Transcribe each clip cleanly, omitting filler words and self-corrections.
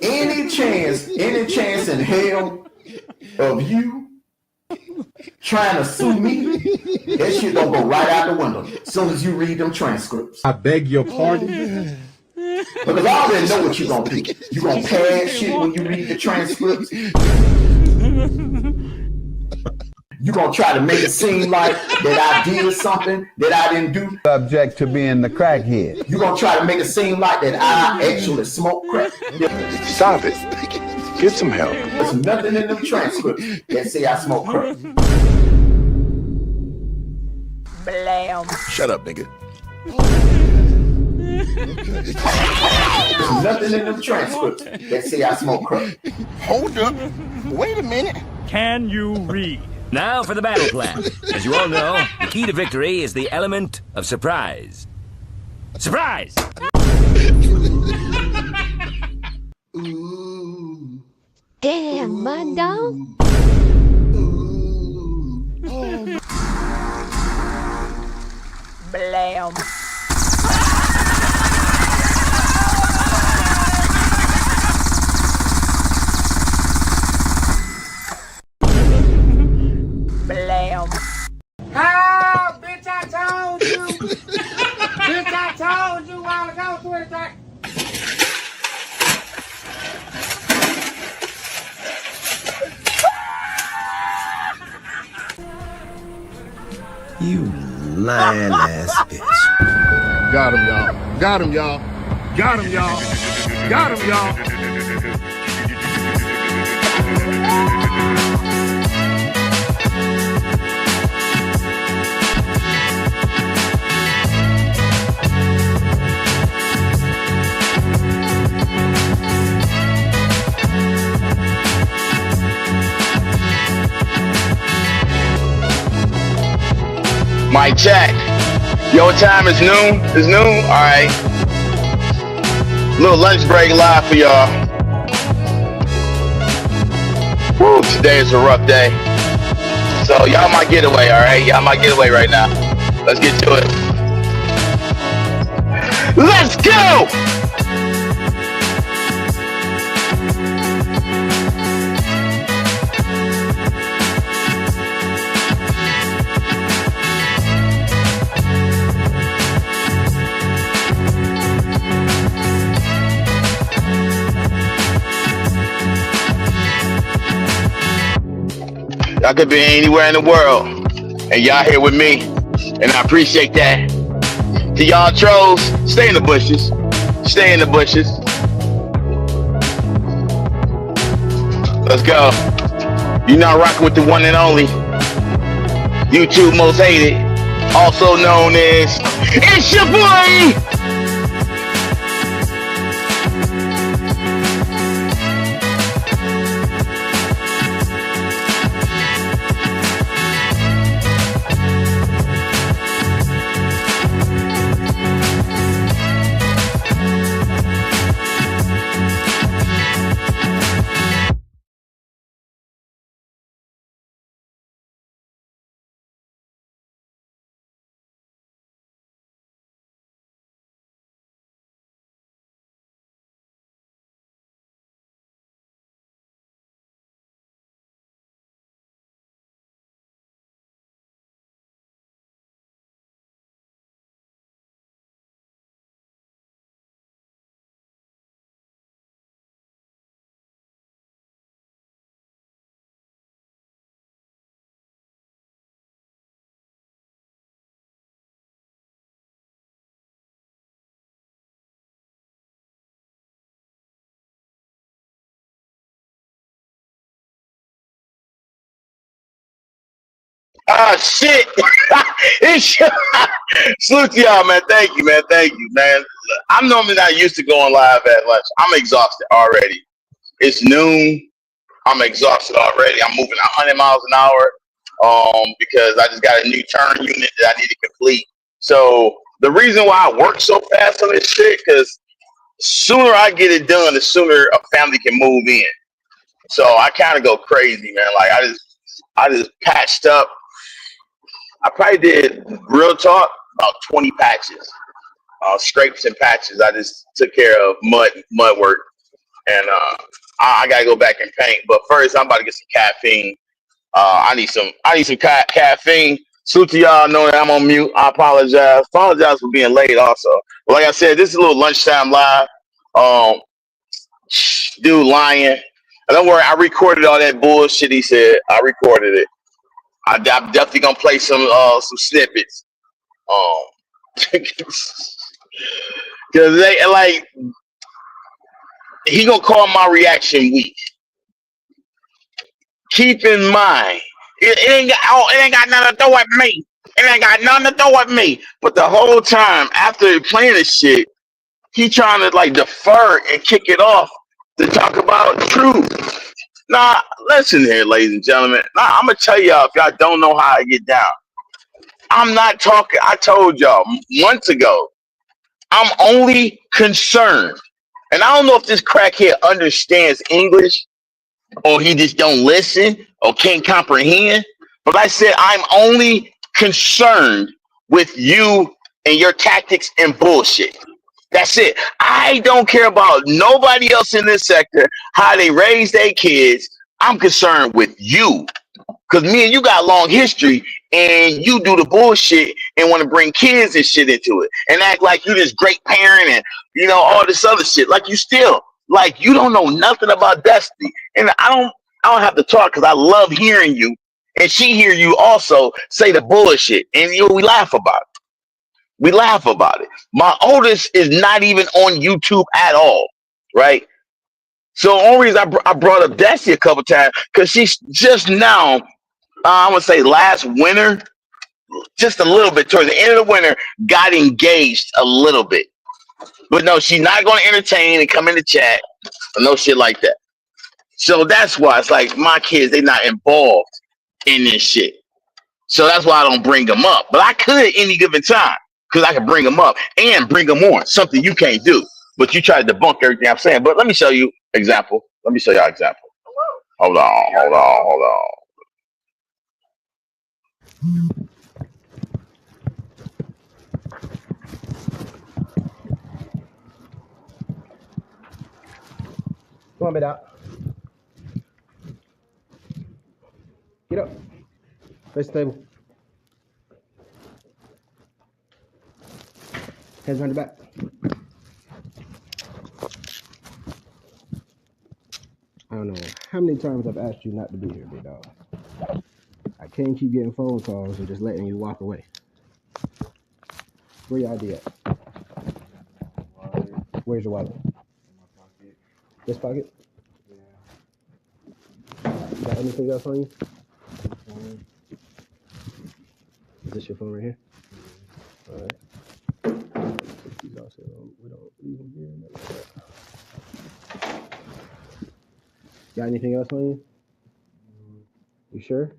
any chance in hell of you trying to sue me, that shit gonna go right out the window as soon as you read them transcripts. I beg your pardon? Because I already know what you're gonna do. You're gonna pad shit when you read the transcripts. You're gonna try to make it seem like that I did something that I didn't do. Subject to being the crackhead. You're gonna try to make it seem like that I actually smoke crack. Stop it. Get some help. There's nothing in them transcripts that say I smoke crack. Blam. Shut up, nigga. There's nothing in them transcripts that say I smoke crack. Hold up. Wait a minute. Can you read? Now for the battle plan. As you all know, the key to victory is the element of surprise. Surprise! Damn, my dog. Blam. Blam. Oh, bitch, I told you. Bitch, I told you while ago, 23. You lying ass bitch. Got him, y'all. Got him, y'all. Got him, y'all. Got him, y'all. Mic check. Yo, what time is noon? It's noon? Alright. Little lunch break live for y'all. Woo, today is a rough day. So y'all might get away, alright? Y'all might get away right now. Let's get to it. Let's go! Y'all could be anywhere in the world, and y'all here with me, and I appreciate that. To y'all trolls, stay in the bushes. Stay in the bushes. Let's go. You're not rocking with the one and only YouTube most hated, also known as It's Your Boy! Ah, shit. Salute to y'all, man. Thank you, man. Thank you, man. I'm normally not used to going live at lunch. I'm exhausted already. It's noon. I'm exhausted already. I'm moving 100 miles an hour because I just got a new turn unit that I need to complete. So the reason why I work so fast on this shit, because sooner I get it done, the sooner a family can move in. So I kind of go crazy, man. Like I just patched up. I probably did, real talk, about 20 patches, scrapes and patches. I just took care of mud work. and I gotta go back and paint. But first, I'm about to get some caffeine. I need some caffeine. Salute to y'all knowing that I'm on mute. I apologize. Apologize for being late. Also, like I said, this is a little lunchtime live. Um, dude lying. And don't worry, I recorded all that bullshit he said. I recorded it. I'm definitely gonna play some snippets. Because they like he gonna call my reaction weak. Keep in mind, it ain't got nothing to do with me. It ain't got nothing to do with me. But the whole time after playing this shit, he trying to like defer and kick it off to talk about truth. Nah, listen here, ladies and gentlemen. Nah, I'm gonna tell y'all if y'all don't know how I get down. I'm not talking. I told y'all months ago. I'm only concerned, and I don't know if this crackhead understands English or he just don't listen or can't comprehend. But I said I'm only concerned with you and your tactics and bullshit. That's it. I don't care about nobody else in this sector, how they raise their kids. I'm concerned with you. Because me and you got a long history and you do the bullshit and want to bring kids and shit into it and act like you this great parent and, you know, all this other shit. Like you still, like you don't know nothing about Destiny. And I don't have to talk because I love hearing you. And she hear you also say the bullshit. And you know, we laugh about it. We laugh about it. My oldest is not even on YouTube at all, right? So the only reason I brought up Destiny a couple times because she's just now I would say last winter, just a little bit towards the end of the winter, got engaged a little bit. But no, she's not going to entertain and come in the chat or no shit like that. So that's why it's like my kids, they're not involved in this shit. So that's why I don't bring them up. But I could at any given time because I can bring them up and bring them on, something you can't do. But you try to debunk everything I'm saying. But let me show you example. Let me show y'all example. Hold on. Come on, bit out. Get up. Face the table. Hands behind your back. I don't know how many times I've asked you not to be here, big dog. I can't keep getting phone calls and just letting you walk away. Where your ID at? Where's your wallet? In my pocket. This pocket? Yeah. You got anything else on you? Is this your phone right here? Yeah. All right. We don't leave them here. Got anything else on you? You sure?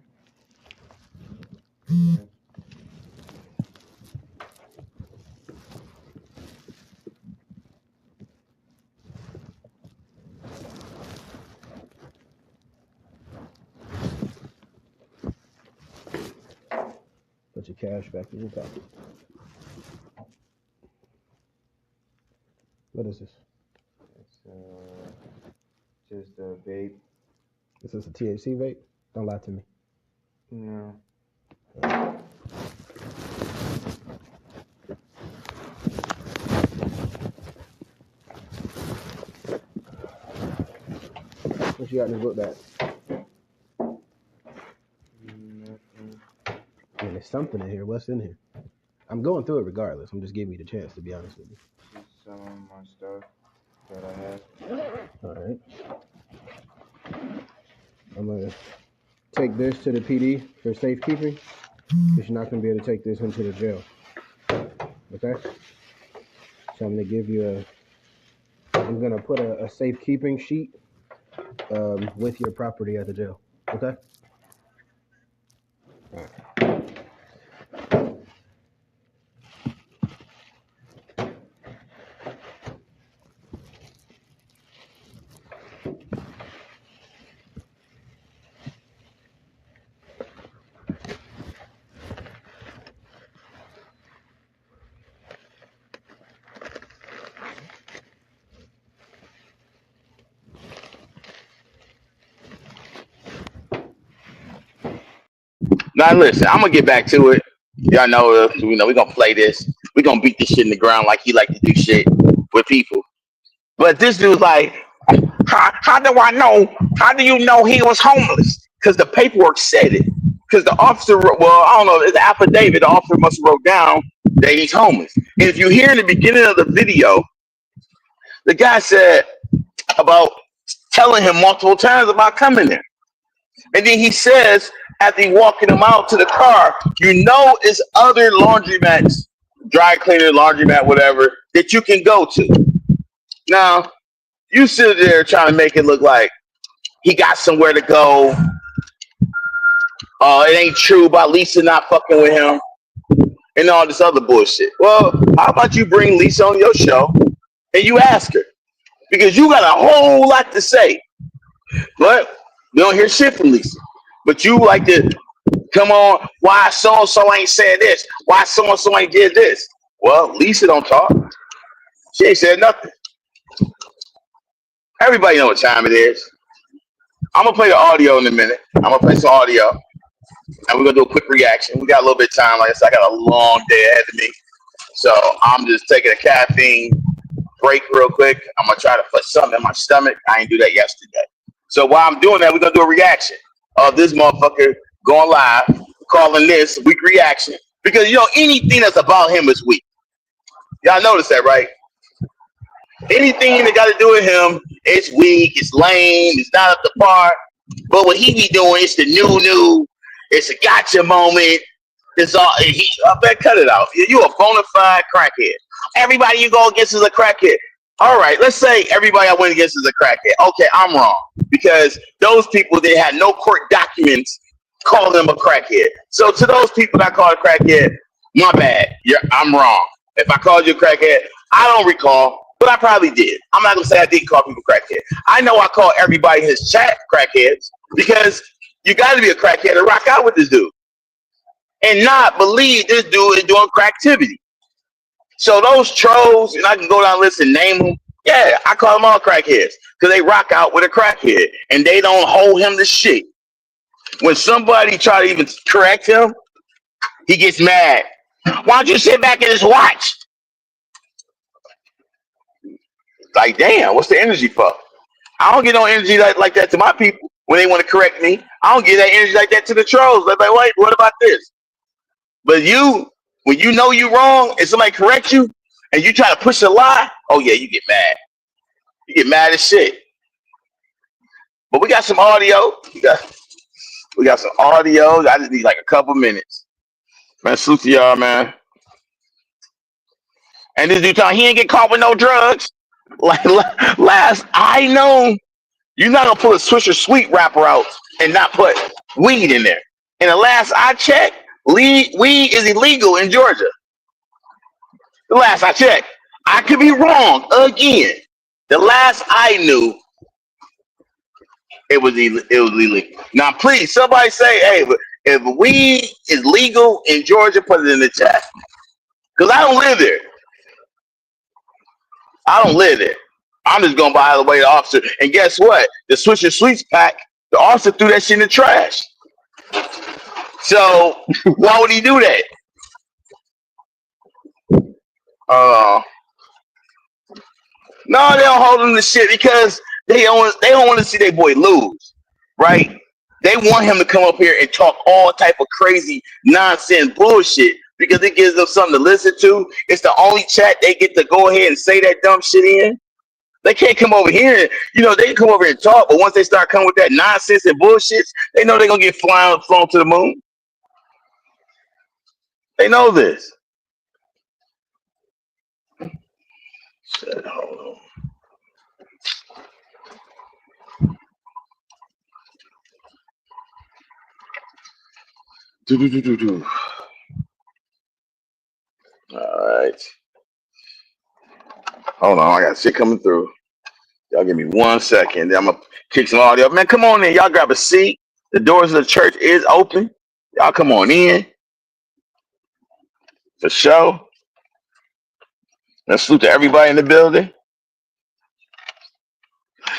Yeah. Put your cash back in your pocket. What is this? It's just a vape. Is this a THC vape? Don't lie to me. No. What you got in this book bag? Nothing. I mean, there's something in here. What's in here? I'm going through it regardless. I'm just giving you the chance, to be honest with you. Just some of my stuff that I have. All right. I'm going to take this to the PD for safekeeping, because you're not going to be able to take this into the jail. Okay? So I'm going to give you I'm going to put a safekeeping sheet with your property at the jail. Okay? All right. Now listen, I'm gonna get back to it. Y'all know, we're gonna play this. We're gonna beat this shit in the ground like he like to do shit with people. But this dude's like, how do I know? How do you know he was homeless? Because the paperwork said it. Because the officer, well, I don't know, it's an affidavit. The officer must have wrote down that he's homeless. And if you hear in the beginning of the video, the guy said about telling him multiple times about coming there. And then he says, after he walking him out to the car, it's other laundromats, dry cleaner, laundromat, whatever, that you can go to. Now, you sit there trying to make it look like he got somewhere to go. It ain't true about Lisa not fucking with him and all this other bullshit. Well, how about you bring Lisa on your show and you ask her? Because you got a whole lot to say. But we don't hear shit from Lisa. But you like to come on, why so-and-so ain't said this? Why so-and-so ain't did this? Well, Lisa don't talk. She ain't said nothing. Everybody know what time it is. I'm going to play the audio in a minute. I'm going to play some audio. And we're going to do a quick reaction. We got a little bit of time. Like I said, I got a long day ahead of me. So I'm just taking a caffeine break real quick. I'm going to try to put something in my stomach. I didn't do that yesterday. So while I'm doing that, we're going to do a reaction of this motherfucker going live, calling this weak reaction. Because, anything that's about him is weak. Y'all notice that, right? Anything that got to do with him, it's weak, it's lame, it's not up to par. But what he be doing, it's the new, it's a gotcha moment. It's all, I bet cut it out. You a bona fide crackhead. Everybody you go against is a crackhead. All right, let's say everybody I went against is a crackhead. Okay, I'm wrong. Because those people, they had no court documents calling them a crackhead. So to those people that call a crackhead, my bad. I'm wrong. If I called you a crackhead, I don't recall. But I probably did. I'm not going to say I didn't call people crackhead. I know I call everybody in his chat crackheads because you got to be a crackhead to rock out with this dude and not believe this dude is doing cracktivity. So those trolls, and I can go down the list and name them, yeah, I call them all crackheads because they rock out with a crackhead and they don't hold him to shit. When somebody try to even correct him, he gets mad. Why don't you sit back and just watch? Like, damn, what's the energy for? I don't get no energy like that to my people when they want to correct me. I don't get that energy like that to the trolls. They're like, wait, what about this? But when you know you're wrong and somebody corrects you and you try to push a lie, oh yeah, you get mad. You get mad as shit. But we got some audio. We got some audio. I just need like a couple minutes. Man, salute to y'all, man. And this dude he ain't get caught with no drugs. Like last I know, you're not gonna pull a Swisher Sweet wrapper out and not put weed in there. And the last I checked, weed is illegal in Georgia. The last I checked, I could be wrong again. The last I knew, it was illegal. Now, please, somebody say, hey, if weed is legal in Georgia, put it in the chat. Because I don't live there. I don't live there. I'm just going by the way the officer. And guess what? The Swisher Sweets pack, the officer threw that shit in the trash. So why would he do that? No, they don't hold him to shit because they don't want to see their boy lose, right? They want him to come up here and talk all type of crazy nonsense bullshit because it gives them something to listen to. It's the only chat they get to go ahead and say that dumb shit in. They can't come over here. They can come over here and talk, but once they start coming with that nonsense and bullshit, they know they're going to get flown to the moon. They know this. Shit, hold on. All right. Hold on, I got shit coming through. Y'all give me 1 second. Then I'm gonna kick some audio. Man, come on in. Y'all grab a seat. The doors of the church is open. Y'all come on in. For sure. Let's salute to everybody in the building.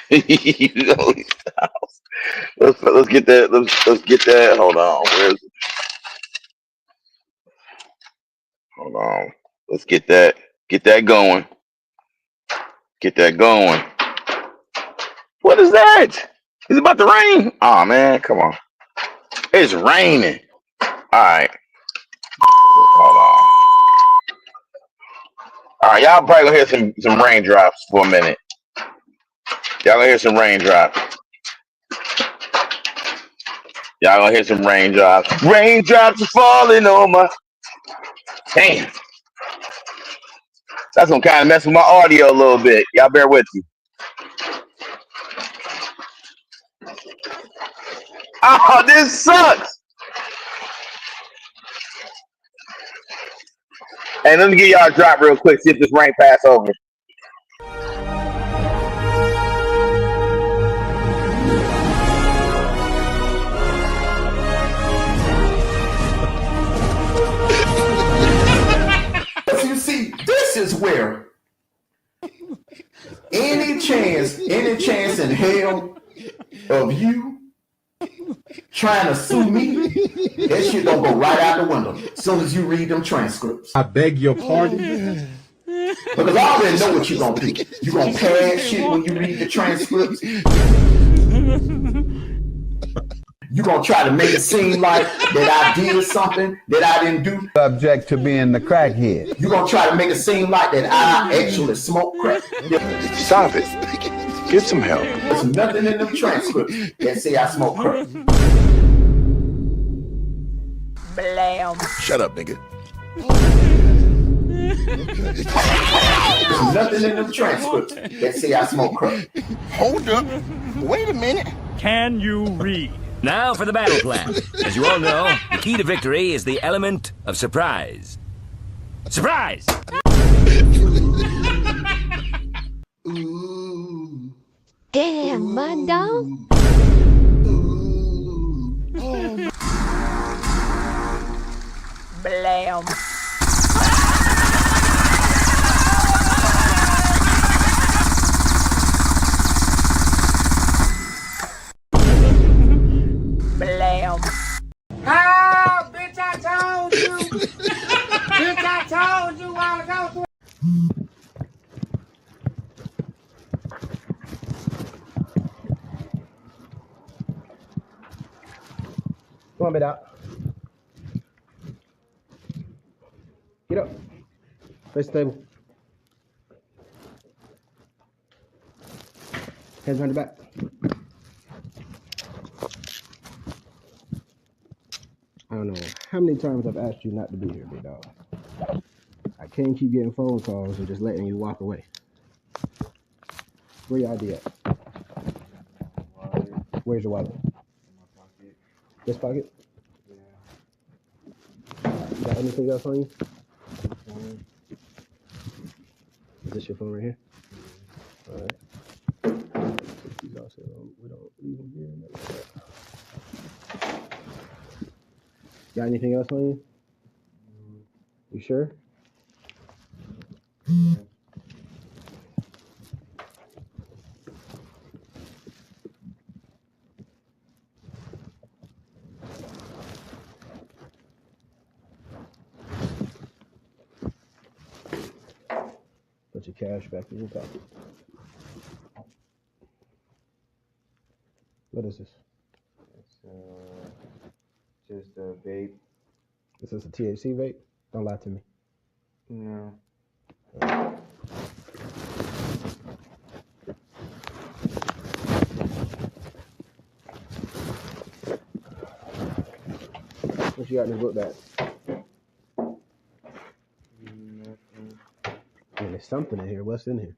Let's get that. Let's get that. Hold on. Where is it? Hold on. Let's get that going. Get that going. What is that? Is it about to rain? Oh man, come on. It's raining. Alright. Hold on. Alright, y'all probably gonna hear some raindrops for a minute. Y'all gonna hear some raindrops. Y'all gonna hear some raindrops. Raindrops are falling on my. Damn. That's gonna kind of mess with my audio a little bit. Y'all bear with me. Oh, this sucks. Hey, let me give y'all a drop real quick. See if this rain pass over. You see, this is where any chance in hell of you trying to sue me, that shit gonna go right out the window as soon as you read them transcripts. I beg your pardon. Because I already know what you're gonna do. You're gonna pad shit when you read the transcripts. You're gonna try to make it seem like that I did something that I didn't do. Subject to being the crackhead. You're gonna try to make it seem like that I actually smoke crack. Stop it. Get some help. There's nothing in them transcripts that say I smoke crack. Blam. Shut up, nigga. There's nothing in them transcripts that say I smoke crack. Hold up. Wait a minute. Can you read? Now for the battle plan. As you all know, the key to victory is the element of surprise. Surprise! Damn, my dog. Blam. Blam. Oh, bitch, I told you. Bitch, I told you while ago. Come on, bit out. Get up. Face the table. Hands behind your back. I don't know how many times I've asked you not to be here, big dog. I can't keep getting phone calls and just letting you walk away. Where your ID at? Where's your wallet? In my pocket. This pocket? Yeah. You got anything else on you? Is this your phone right here? Yeah. All right. These also, we don't leave them here. Got anything else on you? You sure? Put your cash back in your pocket. What is this? It's just a vape. Is this a THC vape? Don't lie to me. No. What you got in your book bag? Nothing. I mean, there's something in here. What's in here?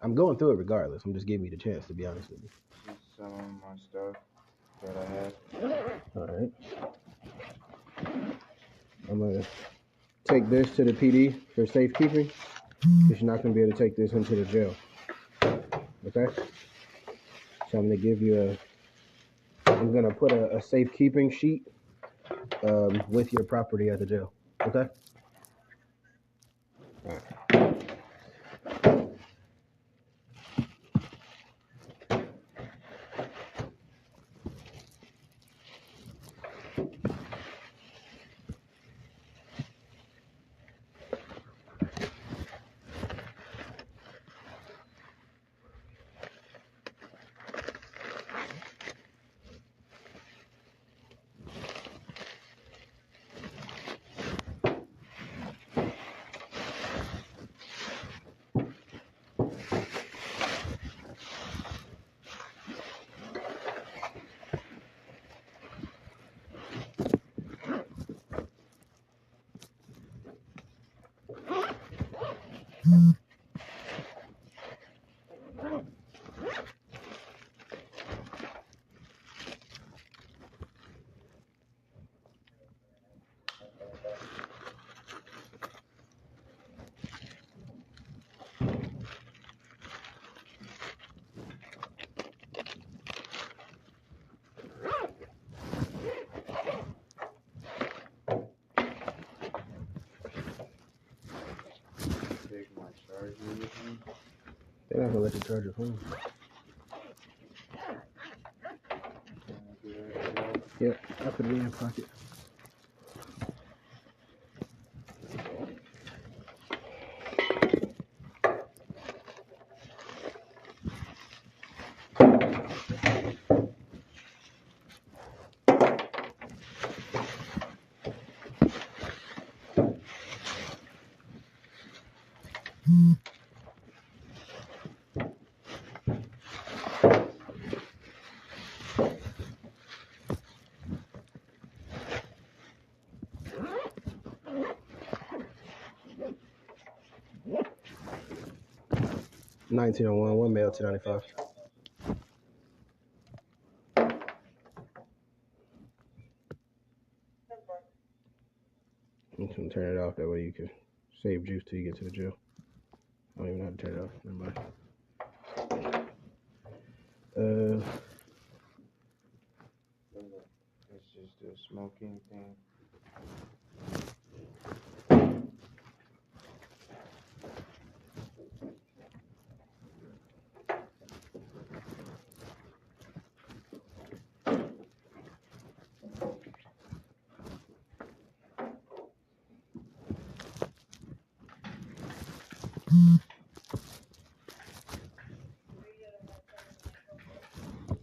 I'm going through it regardless. I'm just giving you the chance, to be honest with you. Just some of my stuff that I have. All right. I'm going to take this to the PD for safekeeping, because you're not going to be able to take this into the jail. Okay? So I'm going to give you I'm going to put a safekeeping sheet with your property at the jail. Okay? All right. I'm not gonna let you charge your phone. Yep, I put it in your pocket. $19.01, one mail, $2.95. I'm just gonna turn it off. That way you can save juice till you get to the jail. I don't even know how to turn it off. Never mind. It's just a smoking thing.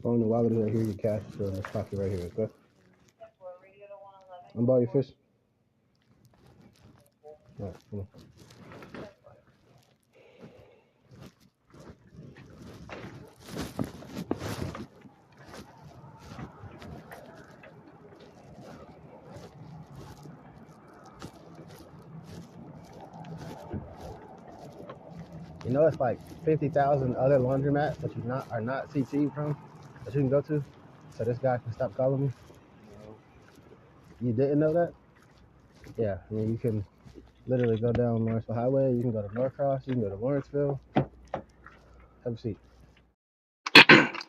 Phone the wallet is right here. Your cash is in this pocket right here. Okay. I'm about your fish. All right, come on. You know, it's like 50,000 other laundromats that are not CT from that you can go to. So this guy can stop calling me. You didn't know that? Yeah, I mean, you can literally go down Lawrenceville Highway. You can go to Norcross. You can go to Lawrenceville. Have a seat.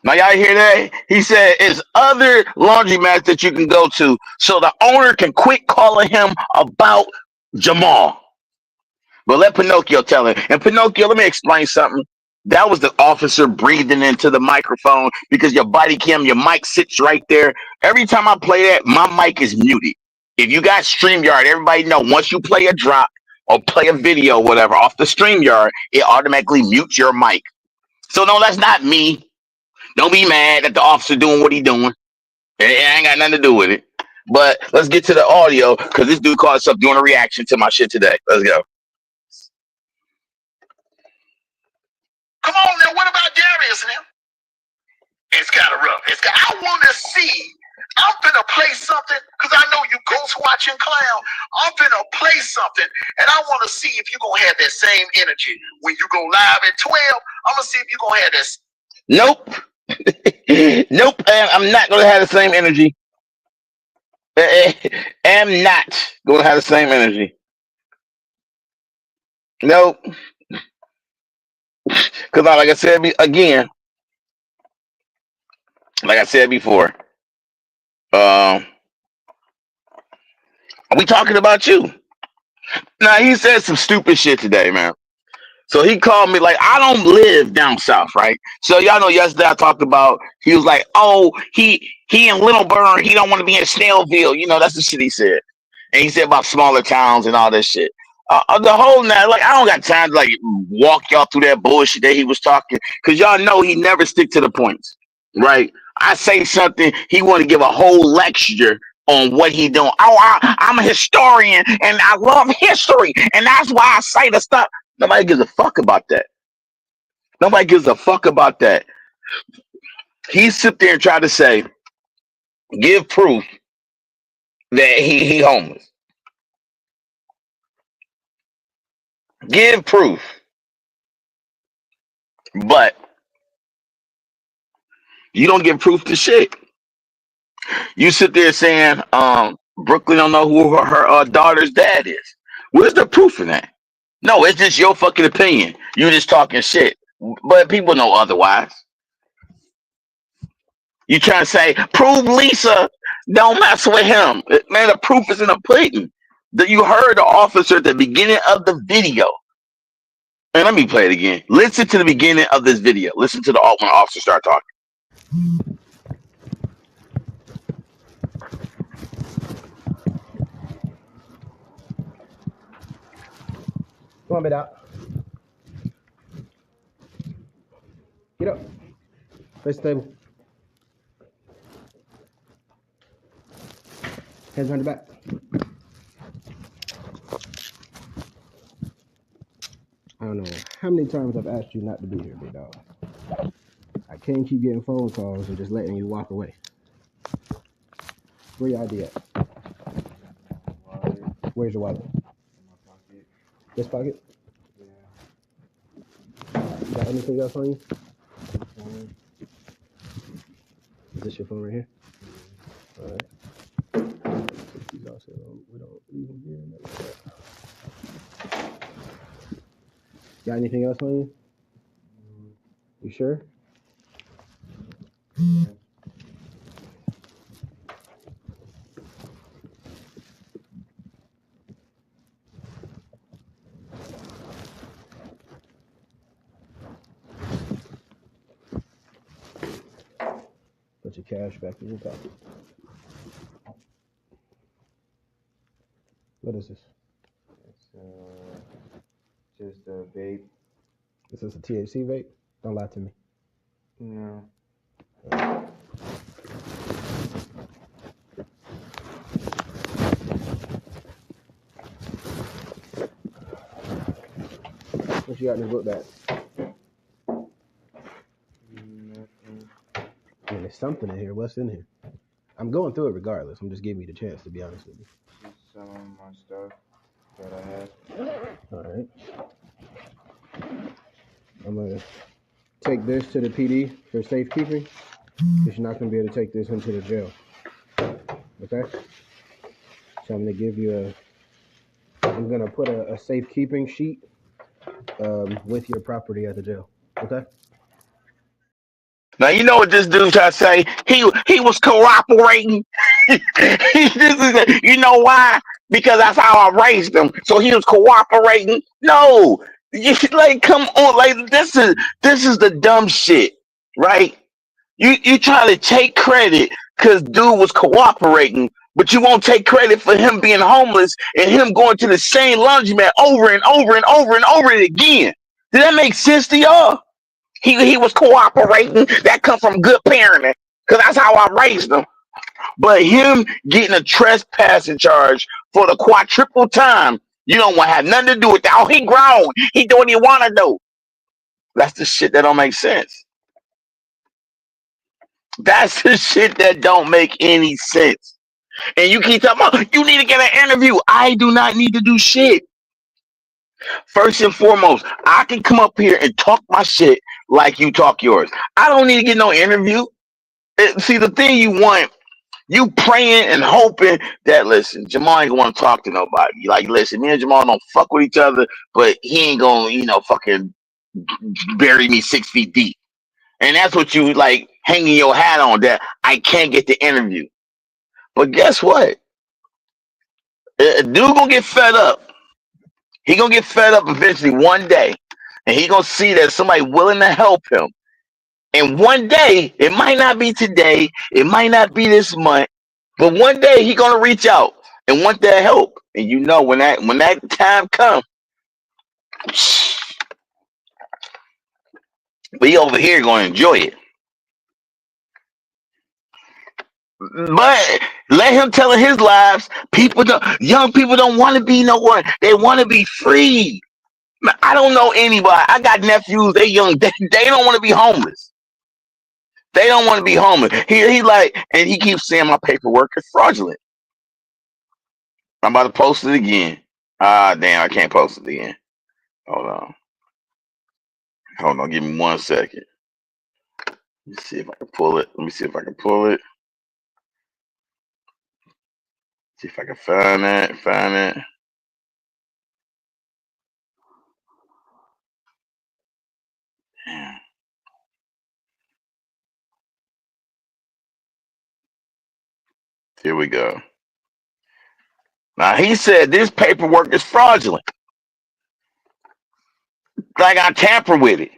Now y'all hear that? He said it's other laundromats that you can go to, so the owner can quit calling him about Jamal. But let Pinocchio tell him. And Pinocchio, let me explain something. That was the officer breathing into the microphone because your body cam, your mic sits right there. Every time I play that, my mic is muted. If you got StreamYard, everybody know once you play a drop or play a video, whatever, off the StreamYard, it automatically mutes your mic. So no, that's not me. Don't be mad at the officer doing what he doing. It ain't got nothing to do with it. But let's get to the audio because this dude called himself doing a reaction to my shit today. Let's go. Come on now, what about Darius now? It's kind of rough. I want to see. I'm finna play something because I know you ghost watching clown. I'm finna play something, and I want to see if you're gonna have that same energy when you go live at 12. I'm gonna see if you're gonna have this. Nope. Nope. I'm not gonna have the same energy. I'm not gonna have the same energy. Nope. Because like I said again, like I said before, we talking about you. Now he said some stupid shit today, man. So he called me like I don't live down south, right? So y'all know yesterday I talked about he was like, oh, he in Littleburn, he don't want to be in Snellville. You know, that's the shit he said. And he said about smaller towns and all that shit. The whole night, like I don't got time to like walk y'all through that bullshit that he was talking, because y'all know he never stick to the points, right? I say something, he want to give a whole lecture on what he doing. Oh, I'm a historian and I love history, and that's why I say the stuff. Nobody gives a fuck about that. Nobody gives a fuck about that. He sit there and try to say, give proof that he homeless. Give proof. But you don't give proof to shit. You sit there saying, Brooklyn don't know who her daughter's dad is. Where's the proof of that? No, it's just your fucking opinion. You're just talking shit. But people know otherwise. You trying to say, prove Lisa, don't mess with him. Man, the proof is in the pudding. That you heard the officer at the beginning of the video And let me play it again. Listen to the beginning of this video. Listen to when the officer start talking. Come on, bit out. Get up. Face the table. Hands behind your back. I don't know how many times I've asked you not to be here, big dog. I can't keep getting phone calls and just letting you walk away. Where your ID at? Wallet Where's your wallet? in my pocket. This pocket? Yeah. You got anything else on you? Phone. Is this your phone right here? Yeah. All right. These also, we don't leave them here. Like that. Got anything else on you? You sure? Yeah. Put your cash back in your pocket. What is this? It's just a vape. Is this a THC vape? Don't lie to me. No. What you got in this book bag? Nothing. I mean, there's something in here. What's in here? I'm going through it regardless. I'm just giving you the chance, to be honest with you. Just some of my stuff that I have. All right. I'm going to take this to the PD for safekeeping, because you're not going to be able to take this into the jail. Okay? So I'm going to give you I'm going to put a safekeeping sheet with your property at the jail. Okay? Now you know what this dude tried to say. He was cooperating. You know why? Because that's how I raised him. So he was cooperating. No, like come on, like this is the dumb shit, right? You try to take credit because dude was cooperating, but you won't take credit for him being homeless and him going to the same laundromat over and over and over and over it again. Did that make sense to y'all? He was cooperating. That come from good parenting, because that's how I raised him. But him getting a trespassing charge for the quadruple time, you don't want to have nothing to do with that. Oh, he grown. He do what he want to do. That's the shit that don't make sense. That's the shit that don't make any sense. And you keep talking about, you need to get an interview. I do not need to do shit. First and foremost, I can come up here and talk my shit like you talk yours. I don't need to get no interview. See, the thing you want, you praying and hoping that, listen, Jamal ain't gonna want to talk to nobody. Like, listen, me and Jamal don't fuck with each other, but he ain't gonna, fucking bury me 6 feet deep. And that's what you like hanging your hat on, that I can't get the interview. But guess what? Dude gonna get fed up. He gonna get fed up eventually one day, and he gonna see that somebody willing to help him. And one day, it might not be today, it might not be this month, but one day he gonna reach out and want that help. And you know when that time comes, we over here gonna enjoy it. But let him tell his lives. Young people don't want to be nowhere. They want to be free. I don't know anybody. I got nephews. They young. They don't want to be homeless. They don't want to be homeless. He like, and he keeps saying my paperwork is fraudulent. I'm about to post it again. Ah, damn, I can't post it again. Hold on. Give me 1 second. Let's see if I can pull it. Let me see if I can pull it. See if I can find that. Find it. Here we go. Now he said this paperwork is fraudulent. Like I tamper with it.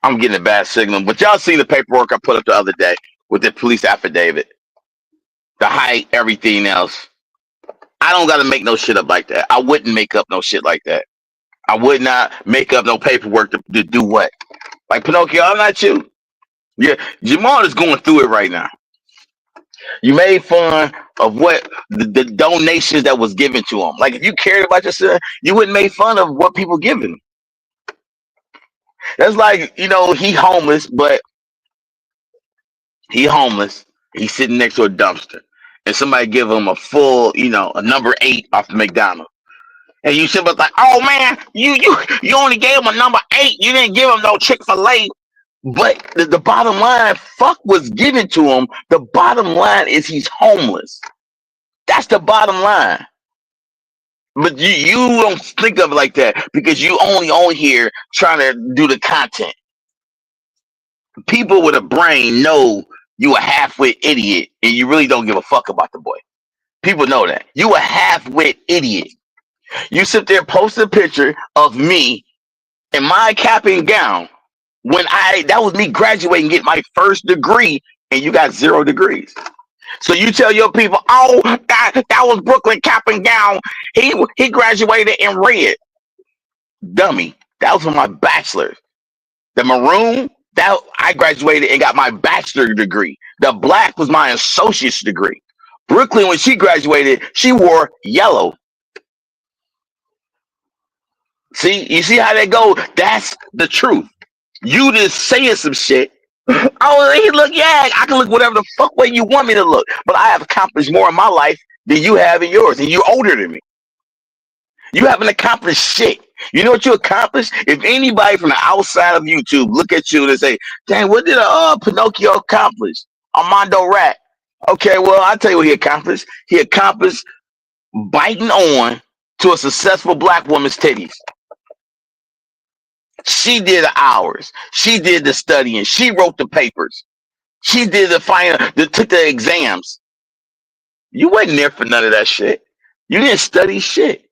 I'm getting a bad signal, but y'all seen the paperwork I put up the other day with the police affidavit, the height, everything else. I don't got to make no shit up like that. I wouldn't make up no shit like that. I would not make up no paperwork to do what? Like Pinocchio, I'm not you. Yeah, Jamal is going through it right now. You made fun of what the donations that was given to him. Like if you cared about your son, you wouldn't make fun of what people giving. That's like, he homeless, but he homeless. He's sitting next to a dumpster, and somebody give him a full, a number 8 off the McDonald's. And you should be like, oh man, you only gave him a number 8. You didn't give him no Chick-fil-A. But the bottom line, fuck was given to him. The bottom line is he's homeless. That's the bottom line. But you don't think of it like that because you only on here trying to do the content. People with a brain know you a half-wit idiot and you really don't give a fuck about the boy. People know that. You a half-wit idiot. You sit there, post a picture of me in my cap and gown when that was me graduating, getting my first degree, and you got 0 degrees. So you tell your people, oh, that was Brooklyn cap and gown. He graduated in red. Dummy. That was for my bachelor's. The maroon, that I graduated and got my bachelor degree. The black was my associate's degree. Brooklyn, when she graduated, she wore yellow. See, you see how that go? That's the truth. You just saying some shit. Oh, he look, yeah, I can look whatever the fuck way you want me to look. But I have accomplished more in my life than you have in yours, and you're older than me. You haven't accomplished shit. You know what you accomplished? If anybody from the outside of YouTube look at you and say, dang, what did Pinocchio accomplish? Armando Rat. Okay, well, I'll tell you what he accomplished. He accomplished biting on to a successful black woman's titties. She did the hours. She did the studying. She wrote the papers. She did the final, took the exams. You wasn't there for none of that shit. You didn't study shit.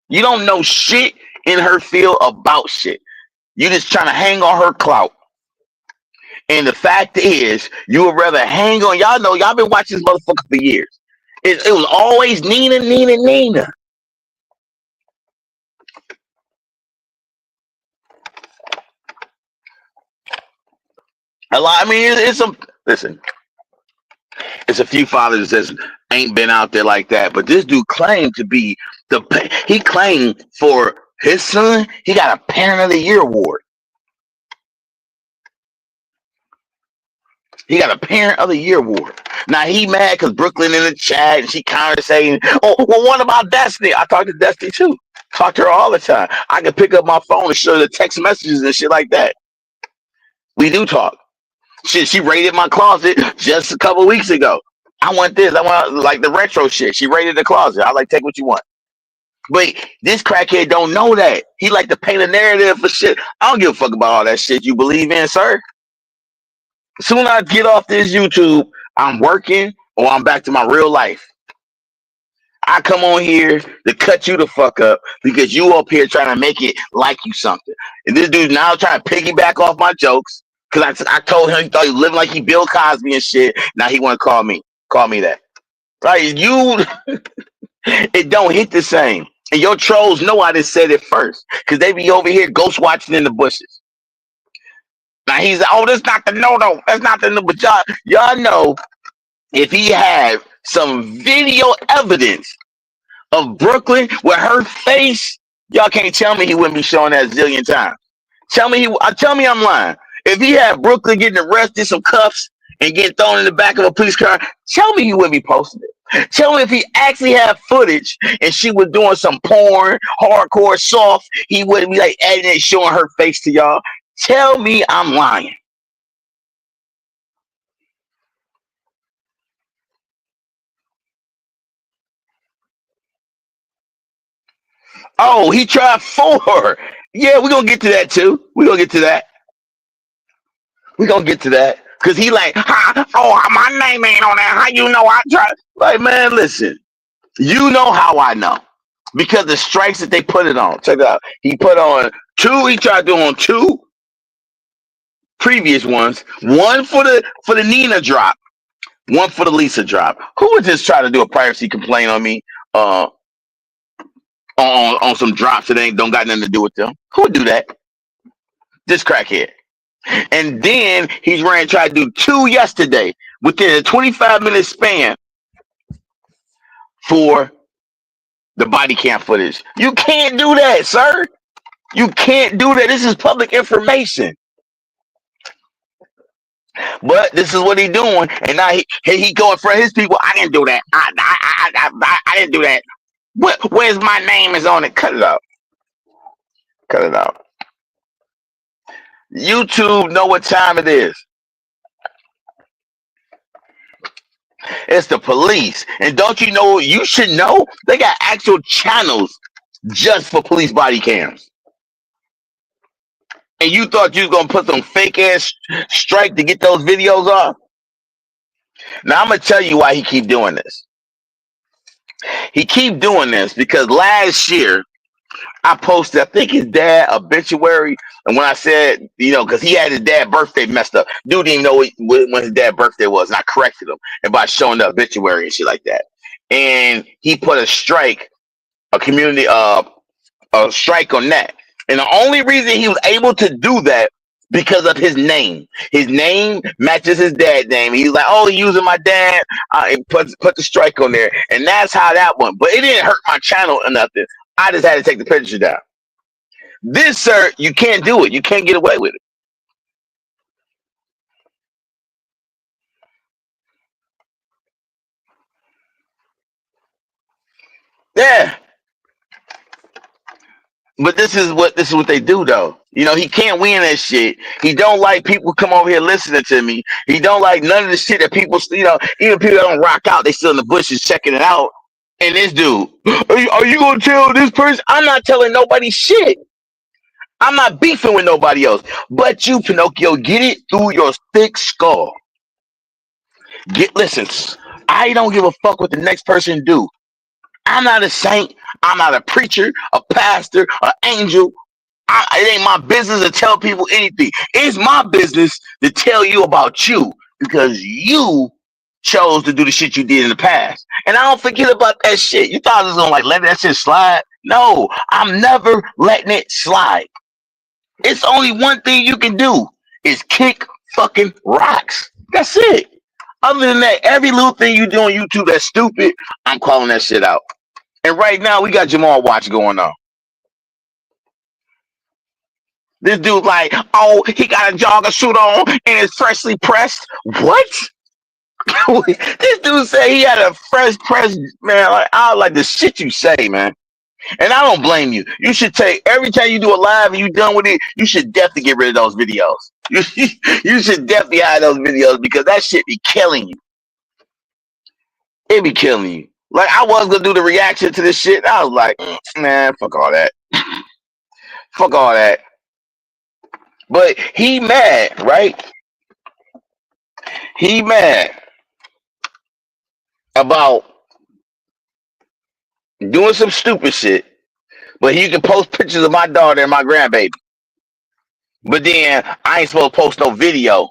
You don't know shit in her field about shit. You just trying to hang on her clout. And the fact is, you would rather hang on. Y'all know, y'all been watching this motherfucker for years. It was always Nina, Nina, Nina. A lot. I mean, listen. It's a few fathers that ain't been out there like that, but this dude claimed to be he claimed for his son, he got a Parent of the Year award. He got a Parent of the Year award. Now he mad because Brooklyn in the chat and she counter saying, oh, well, what about Destiny? I talk to Destiny too. Talk to her all the time. I can pick up my phone and show the text messages and shit like that. We do talk. She raided my closet just a couple weeks ago. I want this. I want like the retro shit. She raided the closet. I like take what you want. But this crackhead don't know that. He like to paint a narrative for shit. I don't give a fuck about all that shit you believe in, sir. Soon as I get off this YouTube, I'm working or I'm back to my real life. I come on here to cut you the fuck up because you up here trying to make it like you something. And this dude now trying to piggyback off my jokes. Because I told him he thought he was living like he Bill Cosby and shit. Now he want to call me that. Right? It don't hit the same. And your trolls know I just said it first. Because they be over here ghost watching in the bushes. Now he's like, oh, that's not the no. That's not the no. But y'all know if he had some video evidence of Brooklyn with her face, y'all can't tell me he wouldn't be showing that a zillion times. Tell me I'm lying. If he had Brooklyn getting arrested, some cuffs, and getting thrown in the back of a police car, tell me he wouldn't be posting it. Tell me if he actually had footage and she was doing some porn, hardcore, soft, he wouldn't be like editing it, showing her face to y'all. Tell me I'm lying. Oh, he tried 4. Yeah, we're going to get to that too. We're going to get to that. Cause he like, oh, my name ain't on there. How you know I try? Like, man, listen. You know how I know. Because the strikes that they put it on. Check it out. He put on 2, he tried to do on 2 previous ones. One for the Nina drop, one for the Lisa drop. Who would just try to do a piracy complaint on me on some drops that ain't don't got nothing to do with them? Who would do that? This crackhead. And then he's trying to do 2 yesterday within a 25-minute span for the body cam footage. You can't do that, sir. You can't do that. This is public information. But this is what he doing, and now he go in front of his people. I didn't do that. I didn't do that. Where's my name is on it? Cut it out. Cut it out. YouTube know what time it is. It's the police, and don't you know? You should know they got actual channels just for police body cams. And you thought you was gonna put some fake ass strike to get those videos off? Now I'm gonna tell you why he keep doing this. He keep doing this because last year I posted, I think his dad obituary, and when I said, because he had his dad birthday messed up, dude didn't even know when his dad birthday was, and I corrected him and by showing the obituary and shit like that. And he put a strike, a community a strike on that. And the only reason he was able to do that because of his name. His name matches his dad's name. He's like, oh, he's using my dad. And put the strike on there. And that's how that went. But it didn't hurt my channel or nothing. I just had to take the picture down. This, sir, you can't do it. You can't get away with it. Yeah. But this is what they do though. He can't win that shit. He don't like people come over here listening to me. He don't like none of the shit that people, even people that don't rock out, they still in the bushes checking it out. And this dude, are you gonna tell this person? I'm not telling nobody shit. I'm not beefing with nobody else. But you, Pinocchio, get it through your thick skull. Listen, I don't give a fuck what the next person do. I'm not a saint. I'm not a preacher, a pastor, an angel. It ain't my business to tell people anything. It's my business to tell you about you because you chose to do the shit you did in the past. And I don't forget about that shit. You thought I was gonna let that shit slide? No, I'm never letting it slide. It's only one thing you can do is kick fucking rocks. That's it. Other than that, every little thing you do on YouTube that's stupid, I'm calling that shit out. And right now, we got Jamal Watch going on. This dude like, oh, he got a jogger suit on and it's freshly pressed. What? This dude said he had a fresh press, man. I like the shit you say, man. And I don't blame you. You should take every time you do a live and you done with it, you should definitely get rid of those videos. You should definitely hide those videos because that shit be killing you. It be killing you. Like I was gonna do the reaction to this shit. I was like, man, fuck all that. Fuck all that. But he mad, right? He mad about doing some stupid shit. But he can post pictures of my daughter and my grandbaby. But then I ain't supposed to post no video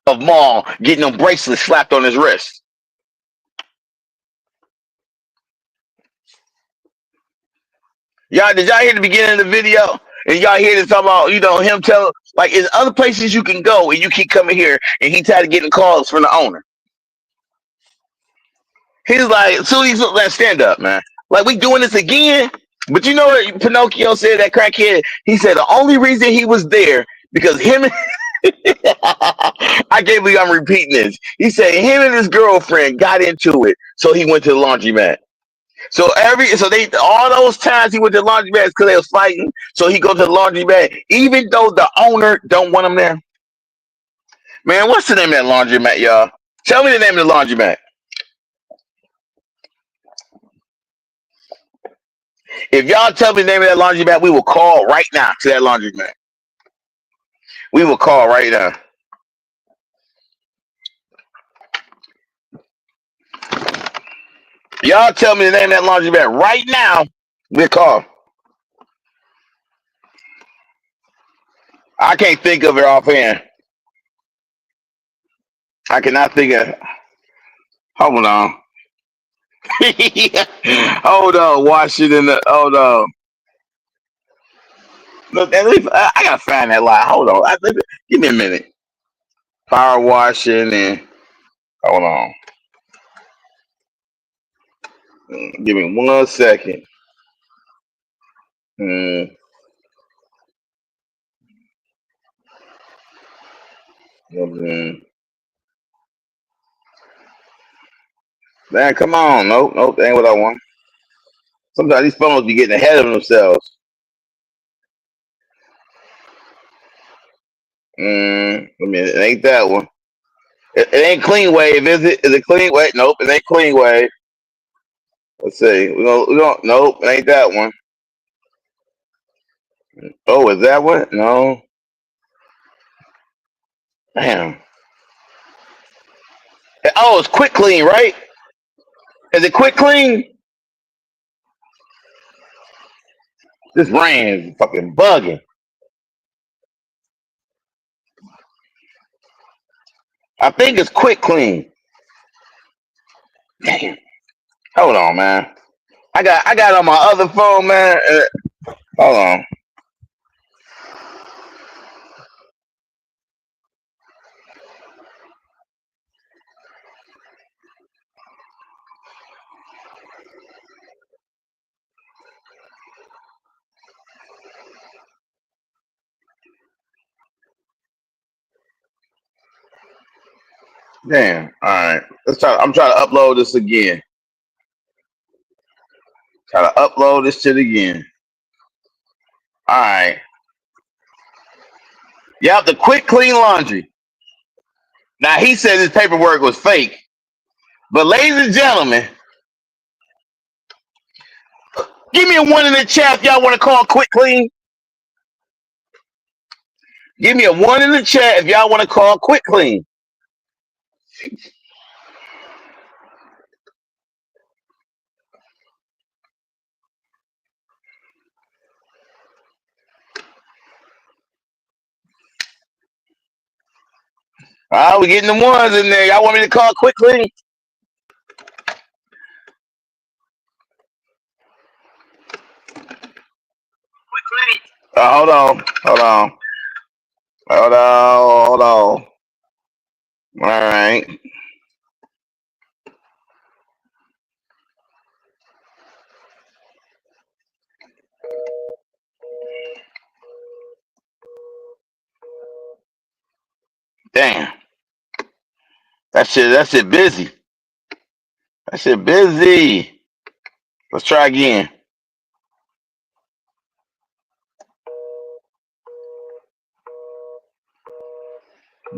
of Maul getting them bracelets slapped on his wrist. Did y'all hear the beginning of the video? And y'all hear this talk about, him tell, like, there's other places you can go and you keep coming here and he tried to getting calls from the owner. He's like, so he's like, stand up, man. Like, we doing this again? But you know what Pinocchio said, that crackhead? He said the only reason he was there because him and I can't believe I'm repeating this. He said him and his girlfriend got into it, so he went to the laundromat. So all those times he went to the laundromat because they was fighting. So he go to the laundromat, even though the owner don't want him there. Man, what's the name of that laundromat, y'all? Tell me the name of the laundromat. If y'all tell me the name of that laundromat, we will call right now to that laundromat. We will call right now. Y'all tell me the name of that laundromat right now. We'll call. I can't think of it offhand. I cannot think of. Hold on. Hold on. Washington. Hold on. Look, at least I gotta find that line. Hold on. Give me a minute. Power washing and hold on. Give me 1 second. Mm, mm. Man, come on. Nope, nope, that ain't what I want. Sometimes these phones be getting ahead of themselves. I mean, it ain't that one. It ain't clean wave, is it? Is it clean wave? Nope, it ain't clean wave. Let's see. We don't. Nope, it ain't that one. Oh, is that one? No. Damn. Oh, it's quick clean, right? Is it quick clean? This rain is fucking bugging. I think it's quick clean. Damn. Hold on, man. I got it on my other phone, man. Hold on. Damn. All right. Let's try. I'm trying to upload this again. Try to upload this shit again. All right. Yep, the quick clean laundry. Now he said his paperwork was fake, but ladies and gentlemen, give me a one in the chat if y'all want to call quick clean. Give me a one in the chat if y'all want to call quick clean. All right, we getting the ones in there. Y'all want me to call quick clean? Hold on. Hold on. Hold on. Hold on. All right. Damn. That shit busy. That shit busy. Let's try again.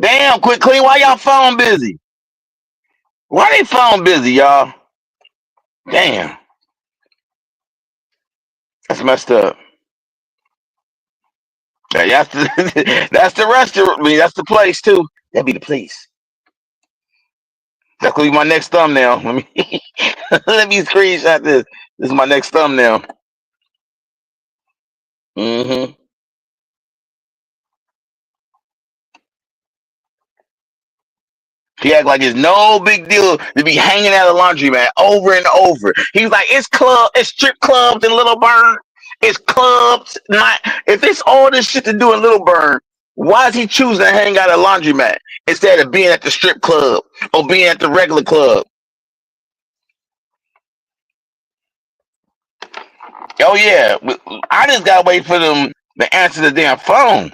Damn, quick clean. Why y'all phone busy? Why they phone busy, y'all? Damn. That's messed up. Yeah, that's the, that's the restaurant. I mean, that's the place too. That'd be the place. That's gonna be my next thumbnail. Let me let me screenshot this. This is my next thumbnail. Mm-hmm. He act like it's no big deal to be hanging at a laundromat over and over. He's like, it's strip clubs in Little Burn. It's clubs. Not if it's all this shit to do in Little Burn. Why is he choosing to hang out at a laundromat instead of being at the strip club or being at the regular club? Oh yeah, I just gotta wait for them to answer the damn phone.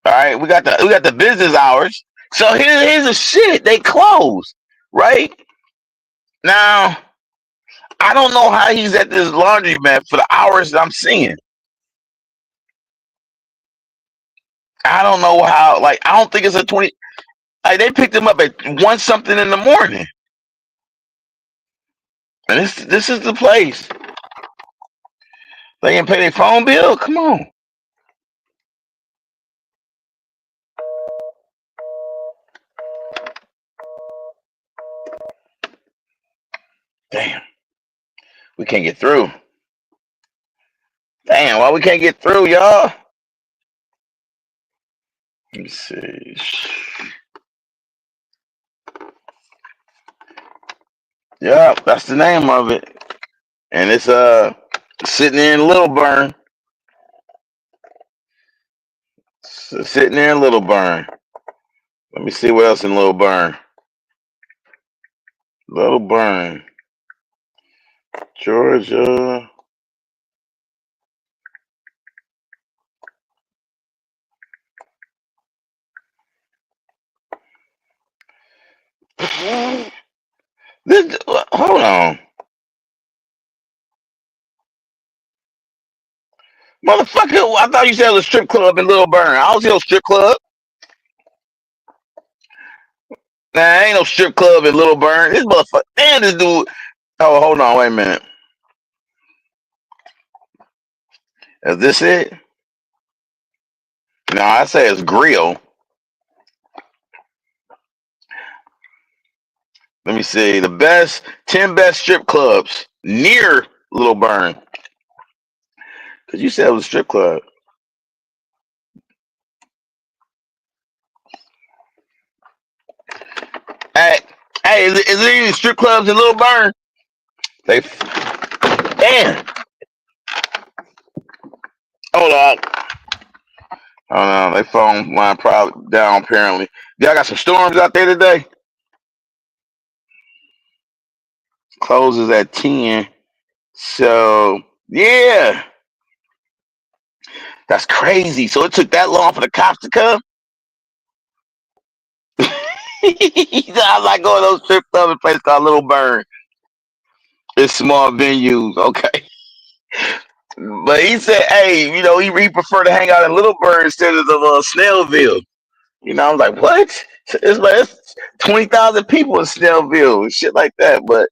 All right, we got the business hours. So here's the shit. They close right now. I don't know how he's at this laundromat for the hours that I'm seeing. I don't know how. Like I don't think it's a 20. Like they picked him up at 1 something in the morning, and this is the place. They didn't pay their phone bill. Come on. Damn, we can't get through. Damn, why we can't get through, y'all? Let me see. Yeah, that's the name of it. And it's sitting there in Little Burn. Sitting there in Little Burn. Let me see what else in Little Burn. Little Burn. Georgia. This, hold on. Motherfucker, I thought you said it was a strip club in Little Burn. I don't see no strip club. Nah, ain't no strip club in Little Burn. This motherfucker, damn, this dude. Oh, hold on, wait a minute. Is this it? No, I say it's Grill. Let me see. The 10 best strip clubs near Little Burn. Because you said it was a strip club. Hey, is there any strip clubs in Little Burn? Damn. Hold on. Oh no, they phone line probably down apparently. Y'all got some storms out there today? Closes at 10. So yeah. That's crazy. So it took that long for the cops to come? I like going to those strip club in a place called Little Burn. It's small venues, okay. But he said, hey, he prefer to hang out in Little Burn instead of the Snellville. I was like, what? It's 20,000 people in Snellville and shit like that. But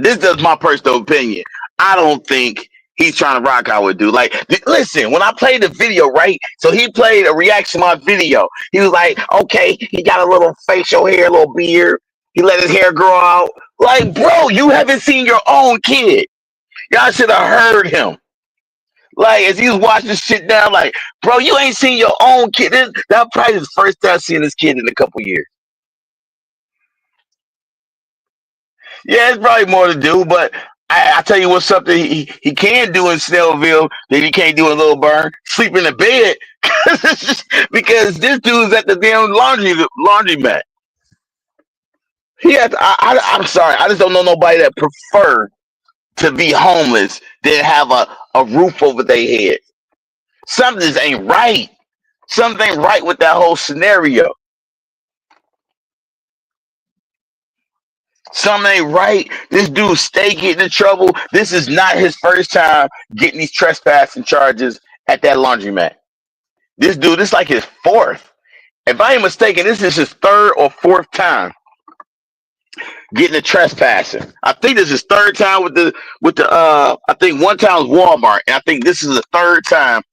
this is my personal opinion. I don't think he's trying to rock out with dude. Like, listen, when I played the video, right? So he played a reaction to my video. He was like, okay, he got a little facial hair, a little beard. He let his hair grow out. Like, bro, you haven't seen your own kid. Y'all should have heard him. Like, as he was watching this shit down, like, bro, you ain't seen your own kid. That probably his first time seeing this kid in a couple years. Yeah, it's probably more to do, but I tell you what's something he can do in Snellville that he can't do in Little Burn. Sleep in the bed. Because this dude's at the damn laundromat. I'm sorry. I just don't know nobody that prefer to be homeless than have a roof over their head. Something just ain't right. Something ain't right with that whole scenario. Something ain't right. This dude stay getting in trouble. This is not his first time getting these trespassing charges at that laundromat. This dude, this is like his fourth. If I ain't mistaken, this is his third or fourth time getting a trespassing. I think this is his third time with the I think one time was Walmart, and I think this is the third time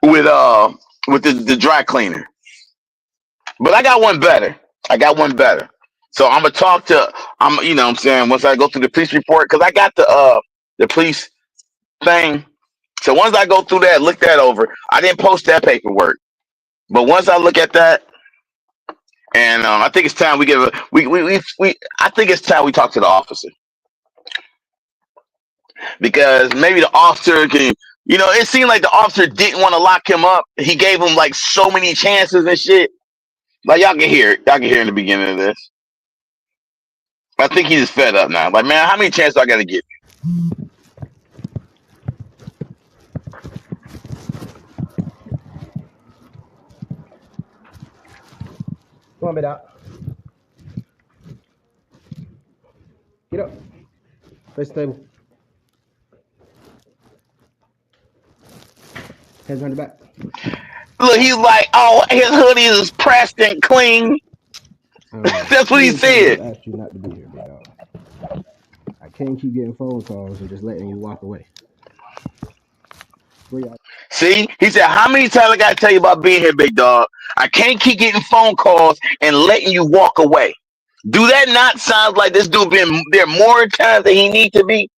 with the dry cleaner. But I got one better. So I'm gonna talk to what I'm saying, once I go through the police report, because I got the police thing. So once I go through that, look that over. I didn't post that paperwork, but once I look at that, and I think it's time we give I think it's time we talk to the officer, because maybe the officer can. It seemed like the officer didn't want to lock him up. He gave him like so many chances and shit. Like y'all can hear it. Y'all can hear in the beginning of this. I think he's just fed up now. Like, man, how many chances I gotta give you? Come on, bit out. Get up. Face the table. Hands on the back. Look, he's like, oh, his hoodie is pressed and clean. That's what he said. I asked you not to be here, big dog. I can't keep getting phone calls and just letting you walk away. See, he said, how many times I gotta tell you about being here, big dog? I can't keep getting phone calls and letting you walk away. Do that not sound like this dude been there more times than he need to be?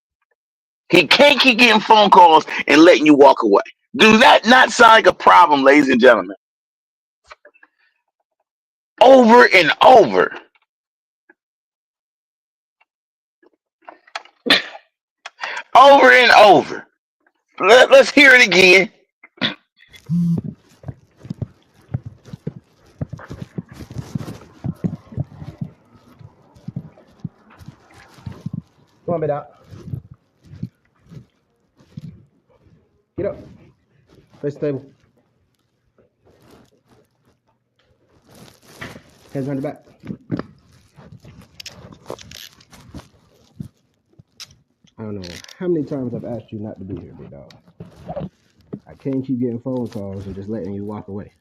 He can't keep getting phone calls and letting you walk away. Do that not sound like a problem, ladies and gentlemen? Over and over. Over and over. Let's hear it again. Come on, bit out. Get up. Face the table. Hands behind your back. I don't know how many times I've asked you not to be here, big dog. I can't keep getting phone calls and just letting you walk away.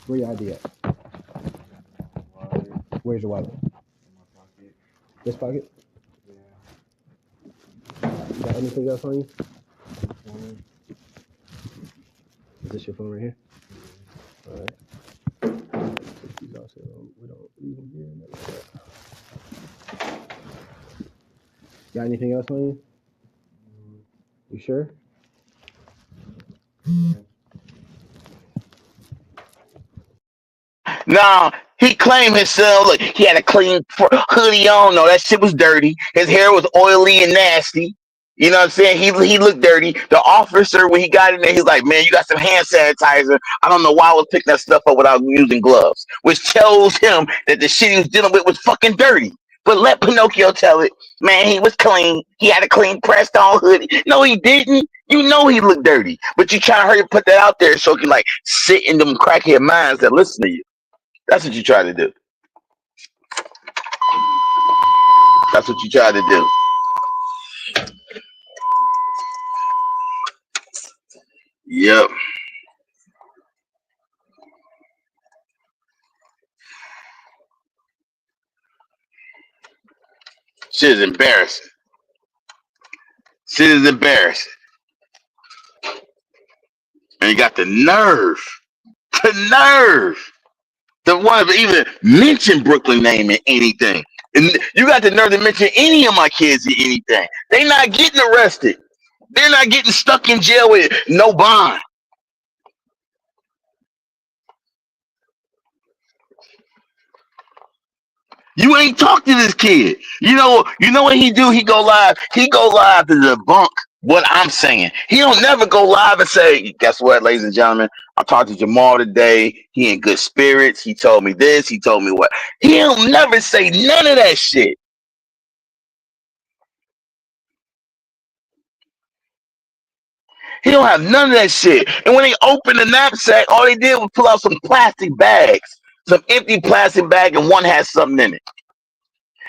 Where your ID at? Wallet Where's your wallet? in my pocket. This pocket? Yeah. You got anything else on you? Phone. Is this your phone right here? Yeah. All right. Take these off so we don't leave them here. Got anything else on you? You sure? Now, he claimed himself, look, he had a clean hoodie on. No, that shit was dirty. His hair was oily and nasty. You know what I'm saying? He looked dirty. The officer, when he got in there, he's like, man, you got some hand sanitizer. I don't know why I was picking that stuff up without using gloves, which tells him that the shit he was dealing with was fucking dirty. But let Pinocchio tell it, man, he was clean. He had a clean pressed on hoodie. No, he didn't. You know he looked dirty. But you trying to hurry put that out there so it can like sit in them crackhead minds that listen to you. That's what you try to do. That's what you try to do. Yep. Shit is embarrassing. Shit is embarrassing. And you got the nerve to want to even mention Brooklyn name in anything. And you got the nerve to mention any of my kids in anything. They not getting arrested. They're not getting stuck in jail with no bond. You ain't talk to this kid. You know what he do? He go live. He go live to debunk what I'm saying. He don't never go live and say, guess what, ladies and gentlemen? I talked to Jamal today. He in good spirits. He told me this. He told me what. He don't never say none of that shit. He don't have none of that shit. And when they opened the knapsack, all they did was pull out some plastic bags. Some empty plastic bag, and one had something in it.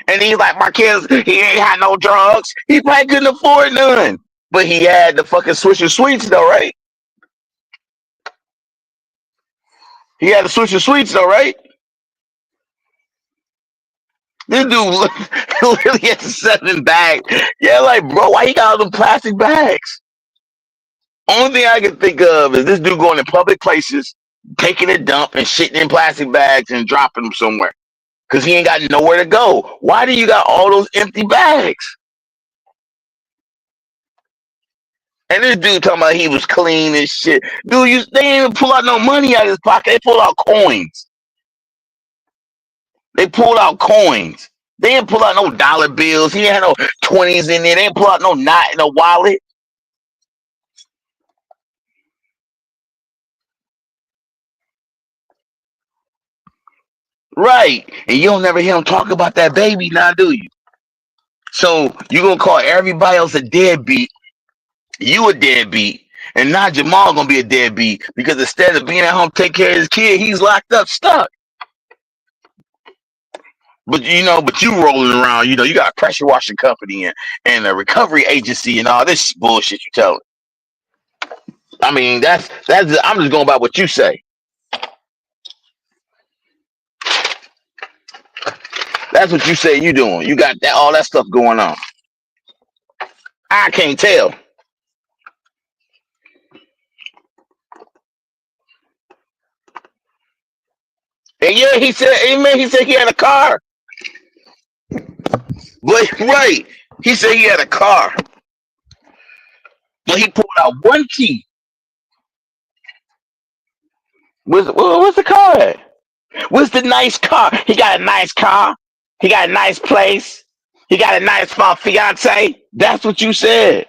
And he's like, Marquez, he ain't had no drugs. He probably couldn't afford none. But he had the fucking Swisher Sweets though, right? He had the Swisher Sweets though, right? This dude literally had 7 bags. Yeah, like, bro, why you got all them plastic bags? Only thing I can think of is this dude going in public places, taking a dump and shitting in plastic bags and dropping them somewhere. Because he ain't got nowhere to go. Why do you got all those empty bags? And this dude talking about he was clean and shit. Dude, they didn't even pull out no money out of his pocket. They pulled out coins. They pulled out coins. They didn't pull out no dollar bills. He didn't have no 20s in there. They didn't pull out no knot in a wallet. Right. And you don't never hear him talk about that baby now, do you? So you gonna call everybody else a deadbeat. You a deadbeat. And now Jamal gonna be a deadbeat because instead of being at home take care of his kid, he's locked up, stuck. But you rolling around, you got a pressure washing company and a recovery agency and all this bullshit you telling. I mean, that's I'm just going by what you say. That's what you say you doing. You got all that stuff going on. I can't tell. And yeah, he said, amen. He said he had a car. But right, he said he had a car, but he pulled out one key. What's the car at? What's the nice car? He got a nice car. He got a nice place. He got a nice fiance. That's what you said.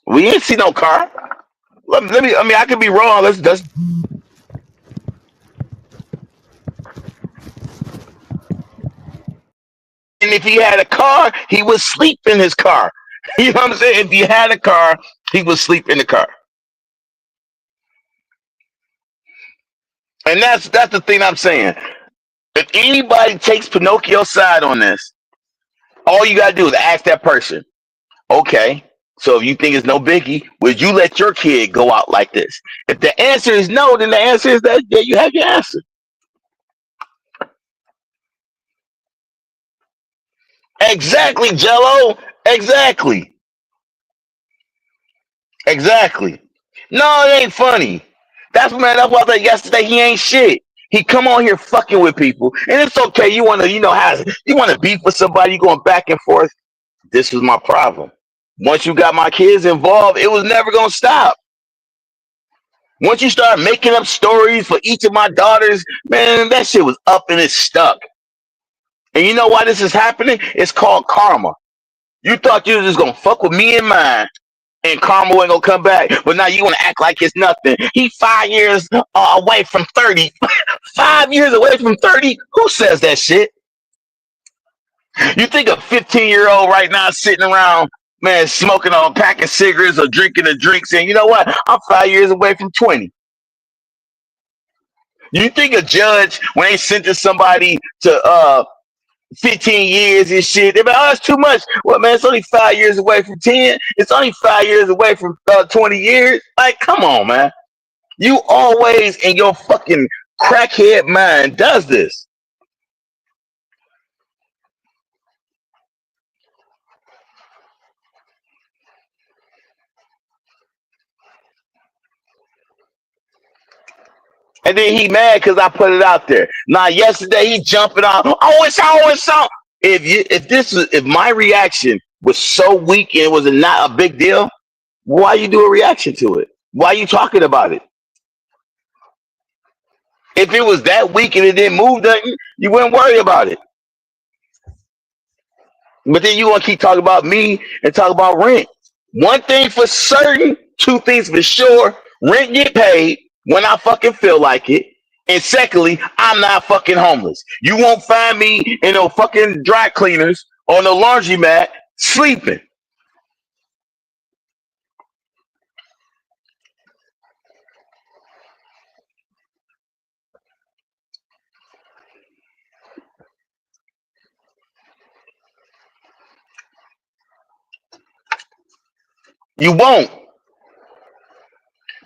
We didn't see no car. Let me. I mean, I could be wrong. Let's. And if he had a car, he would sleep in his car. You know what I'm saying? If he had a car, he would sleep in the car. And that's the thing I'm saying. If anybody takes Pinocchio's side on this, all you gotta do is ask that person. Okay, so if you think it's no biggie, would you let your kid go out like this? If the answer is no, then the answer is that yeah, you have your answer. Exactly, Jello. Exactly. Exactly. No, it ain't funny. That's why I said yesterday he ain't shit. He come on here fucking with people, and it's okay. You wanna, you wanna beef with somebody, you going back and forth. This was my problem. Once you got my kids involved, it was never gonna stop. Once you start making up stories for each of my daughters, man, that shit was up and it's stuck. And you know why this is happening? It's called karma. You thought you was just gonna fuck with me and mine, and karma wasn't gonna come back. But now you wanna act like it's nothing. He 5 years away from 30. 5 years away from 30? Who says that shit? You think a 15-year-old right now sitting around, man, smoking on a pack of cigarettes or drinking a drink saying, you know what? I'm 5 years away from 20. You think a judge, when they sentence somebody to 15 years and shit, they're like, oh, that's too much. Well, man, it's only 5 years away from 10. It's only 5 years away from 20 years. Like, come on, man. You always in your fucking crackhead mind does this. And then he mad because I put it out there. Now yesterday he jumping on. Oh, it's on, it's on. If my reaction was so weak and it was not a big deal, why you do a reaction to it? Why you talking about it? If it was that weak and it didn't move nothing, you wouldn't worry about it. But then you want to keep talking about me and talk about rent. One thing for certain, two things for sure. Rent get paid when I fucking feel like it. And secondly, I'm not fucking homeless. You won't find me in no fucking dry cleaners or no laundromat sleeping. You won't.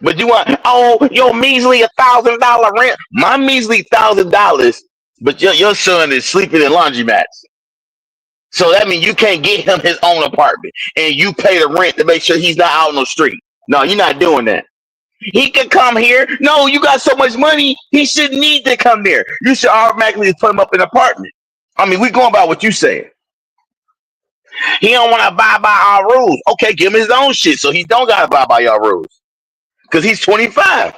But you want, oh, your measly $1,000 rent. My measly $1,000, but your son is sleeping in laundromats. So that means you can't get him his own apartment, and you pay the rent to make sure he's not out on the street. No, you're not doing that. He can come here. No, you got so much money, he shouldn't need to come there. You should automatically put him up in an apartment. I mean, we going by what you saying. He don't want to abide by our rules. Okay, give him his own shit so he don't got to abide by your rules. Because he's 25.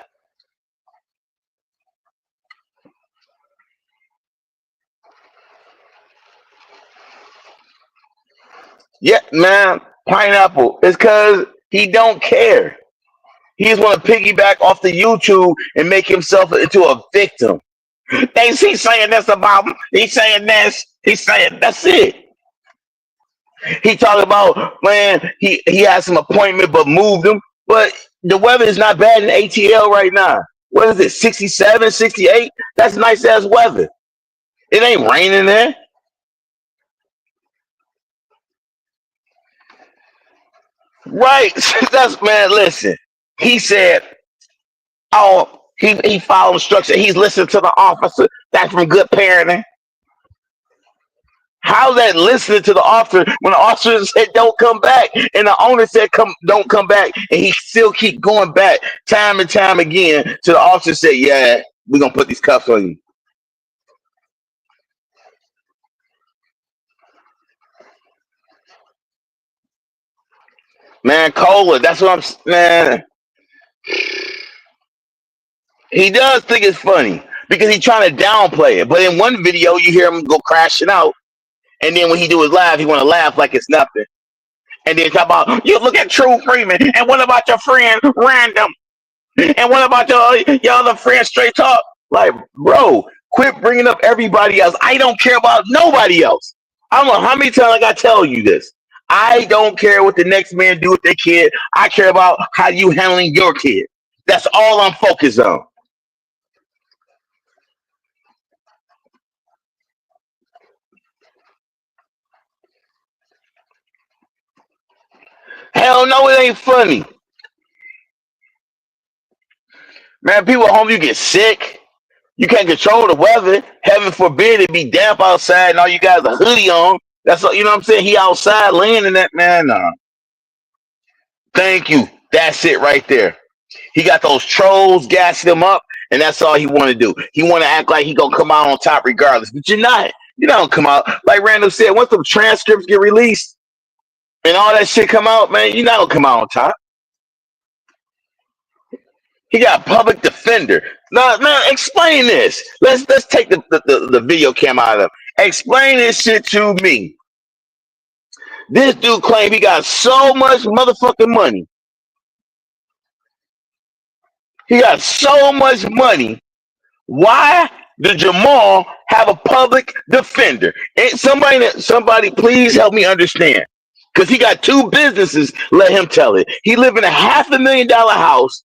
Yeah, man, pineapple. It's because he don't care. He just want to piggyback off the YouTube and make himself into a victim. He's saying this about him. He's saying this. He's saying that's it. He talking about, man, he had some appointment but moved him. But the weather is not bad in ATL right now. What is it, 67, 68? That's nice ass weather. It ain't raining there. Right. That's, man, listen. He said, oh, he followed instructions. He's listening to the officer. That's from good parenting. How's that listening to the officer when the officer said don't come back and the owner said don't come back, and he still keep going back time and time again till the officer said, yeah, we're gonna put these cuffs on you. Man, Cola, that's what man. He does think it's funny because he's trying to downplay it. But in one video, you hear him go crashing out, and then when he do his live, he want to laugh like it's nothing. And then talk about, you look at True Freeman, and what about your friend Random? And what about your other friend Straight Talk? Like, bro, quit bringing up everybody else. I don't care about nobody else. I don't know how many times I gotta tell you this. I don't care what the next man do with their kid. I care about how you handling your kid. That's all I'm focused on. Hell no, it ain't funny. Man, people at home, you get sick. You can't control the weather. Heaven forbid it be damp outside and all you got is a hoodie on. That's all, you know what I'm saying? He outside laying in that, man. Nah. Thank you. That's it right there. He got those trolls gassing him up, and that's all he want to do. He want to act like he gonna come out on top regardless, but you're not. You don't come out. Like Randall said, once the transcripts get released and all that shit come out, man, you're not gonna come out on top. He got public defender. No, explain this. Let's take the video cam out of him. Explain this shit to me. This dude claimed he got so much motherfucking money. He got so much money. Why did Jamal have a public defender? And somebody, please help me understand. Because he got two businesses. Let him tell it. He live in a $500,000 house.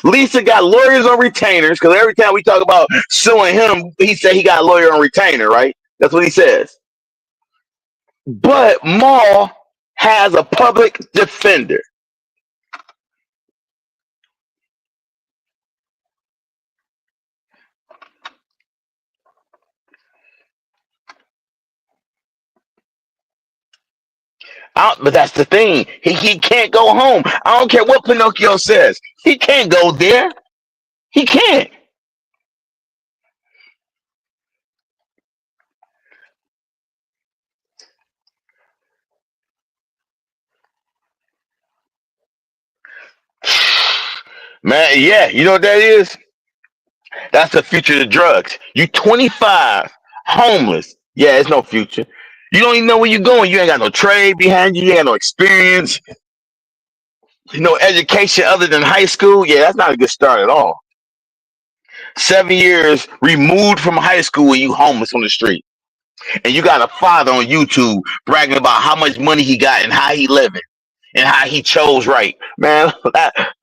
Lisa got lawyers on retainers. Because every time we talk about suing him, he said he got a lawyer on retainer, right? That's what he says. But Maul has a public defender. But that's the thing. He can't go home. I don't care what Pinocchio says. He can't go there. He can't. Man, yeah, you know what that is? That's the future of drugs. You 25, homeless. Yeah, it's no future. You don't even know where you're going. You ain't got no trade behind you. You ain't got no experience. No education other than high school. Yeah, that's not a good start at all. 7 years removed from high school and you homeless on the street. And you got a father on YouTube bragging about how much money he got and how he living and how he chose right. Man,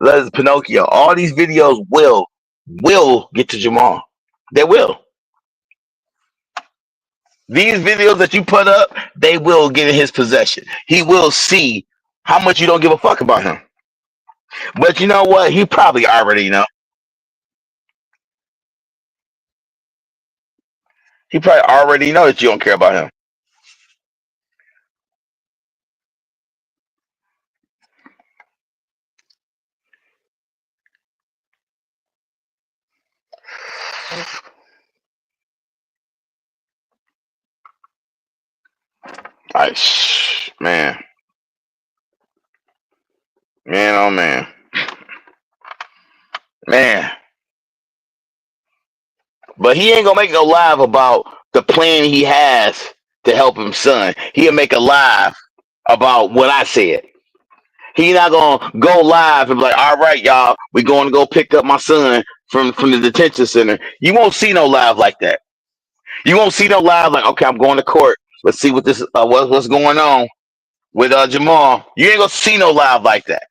that's Pinocchio. All these videos will get to Jamal. They will. These videos that you put up, they will get in his possession. He will see how much you don't give a fuck about him. But you know what? He probably already know. He probably already know that you don't care about him. Like, man. Man, oh man. Man. But he ain't gonna make no live about the plan he has to help his son. He'll make a live about what I said. He not gonna go live and be like, all right, y'all, we going to go pick up my son from the detention center. You won't see no live like that. You won't see no live like, okay, I'm going to court. Let's see what this what's going on with Jamal. You ain't gonna see no live like that.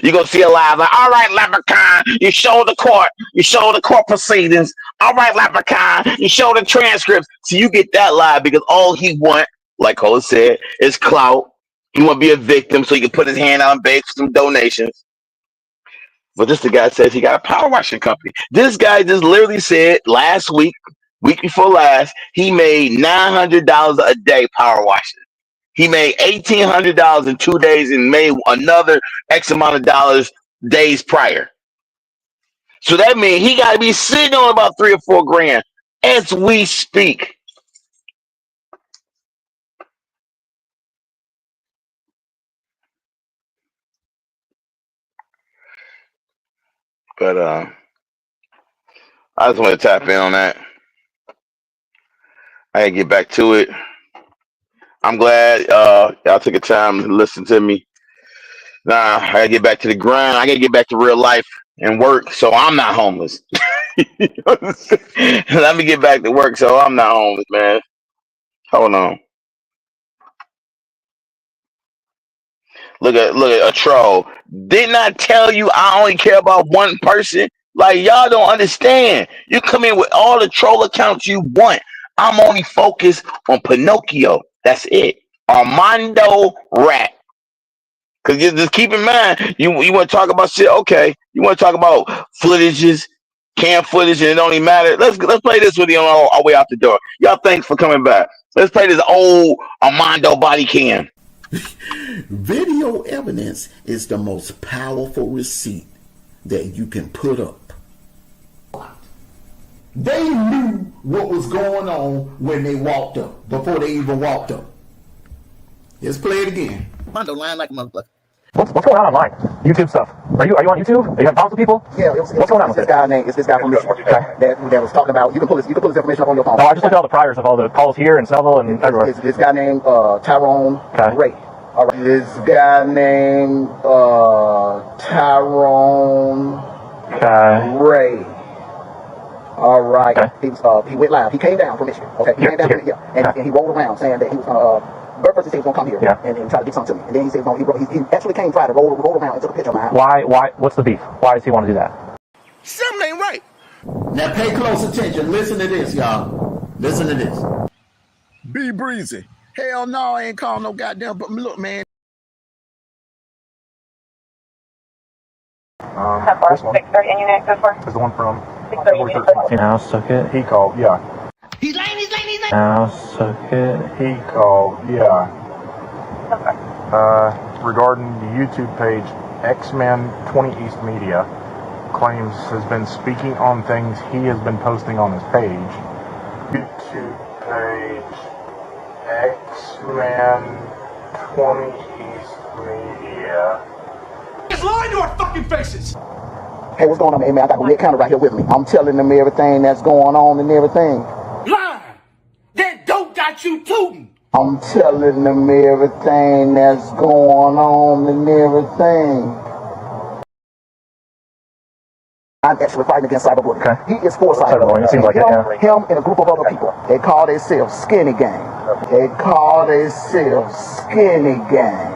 You're gonna see a live like, all right, Leprechaun, you show the court proceedings. All right, Leprechaun, you show the transcripts. So you get that live because all he want, like Cole said, is clout. He want to be a victim so he can put his hand out and beg for some donations. But this the guy says he got a power washing company. This guy just literally said last week before last, he made $900 a day power washing. He made $1,800 in 2 days and made another X amount of dollars days prior. So that means he got to be sitting on about $3 or $4 grand as we speak. But I just want to tap in on that. I gotta get back to it. I'm glad y'all took the time to listen to me. Nah, I gotta get back to the grind. I gotta get back to real life and work so I'm not homeless. Let me get back to work so I'm not homeless, man. Hold on. Look at a troll. Didn't I tell you I only care about one person? Like y'all don't understand. You come in with all the troll accounts you want. I'm only focused on Pinocchio. That's it. Armando Rat. Cause you just keep in mind, you want to talk about shit. Okay, you want to talk about footages, cam footage, and it don't even matter. Let's play this with you on our way out the door. Y'all, thanks for coming back. Let's play this old Armando body cam. Video evidence is the most powerful receipt that you can put up. They knew what was going on when they walked up, before they even walked up. Let's play it again. Mondo lying like a motherfucker. What's going on online? YouTube stuff. Are you on YouTube? Are you having problems with people? Yeah, what's going on with this guy named? It's this guy from Michigan that was talking about. You can pull his information up on your phone. No, I just looked at all the priors of all the calls here and Seville and everywhere. It's this guy named Tyrone Ray. All right. This guy named Tyrone Ray. All right. Okay. He went live. He came down from Michigan. Okay. He came down. And he rolled around saying that he was first he said he was gonna come here and try to get something to me. And then he said he actually came try to roll around and took a picture of my house. Why? What's the beef? Why does he want to do that? Something ain't right. Now pay close attention. Listen to this, y'all. Listen to this. Be breezy. Hell no, I ain't calling no goddamn. But look, man. This one. 630 and you next this one? Is the one from 630 House took it. He called, yeah. He's lame. House took it. He called, yeah. Okay. Regarding the YouTube page, X-Men 20 East Media claims has been speaking on things he has been posting on his page. YouTube page, X-Men 20 East Media. Just lie to our fucking faces! Hey, what's going on, man? I got the red counter right here with me. I'm telling them everything that's going on and everything. Lie! That dope got you tooting! I'm telling them everything that's going on and everything. I'm actually fighting against cyberbullying. Okay. He is for cyberbullying. It seems like him and a group of other people. They call themselves Skinny Gang. They call themselves Skinny Gang.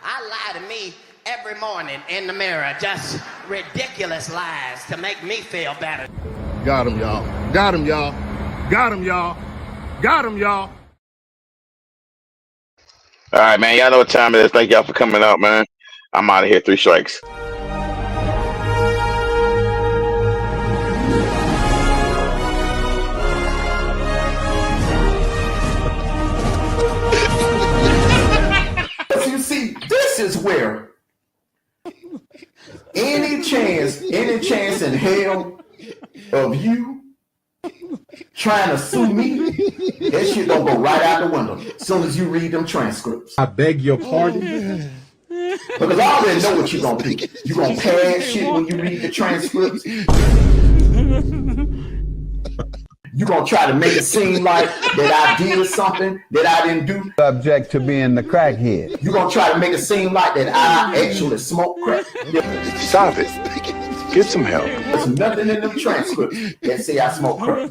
I lie to me every morning in the mirror. Just ridiculous lies to make me feel better. Got him, y'all. Got him, y'all. Got him, y'all. Got him, y'all. All right, man. Y'all know what time it is. Thank y'all for coming out, man. I'm out of here. 3 strikes. You see, this is where any chance in hell of you trying to sue me, that shit gonna go right out the window as soon as you read them transcripts. I beg your pardon? Because I already know what you're gonna do. You're gonna pass shit when you read the transcripts. You're gonna try to make it seem like that I did something that I didn't do. Subject to being the crackhead. You're gonna try to make it seem like that I actually smoke crack. Stop it. Get some help. There's nothing in them transcripts that say I smoke crack.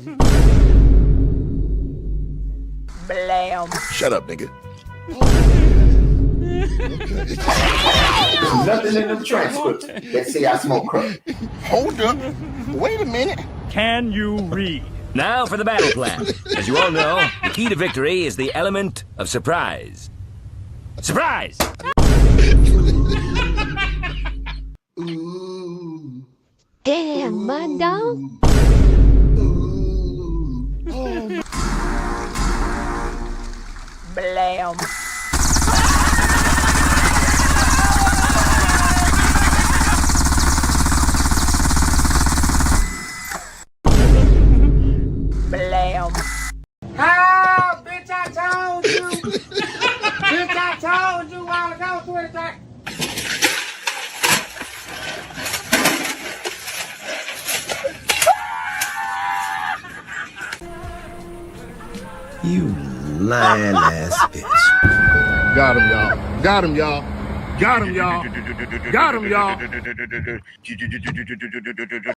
Blam. Shut up, nigga. There's nothing in them transcripts that say I smoke crack. Hold up. Wait a minute. Can you read? Now for the battle plan. As you all know, the key to victory is the element of surprise. Surprise! Damn, my dog. Blam. Blam. Ah, bitch, I told you. Bitch, I told you a while ago, 20 You lying ass bitch. Got him, y'all. Got him, y'all. Got him, y'all. Got him, y'all.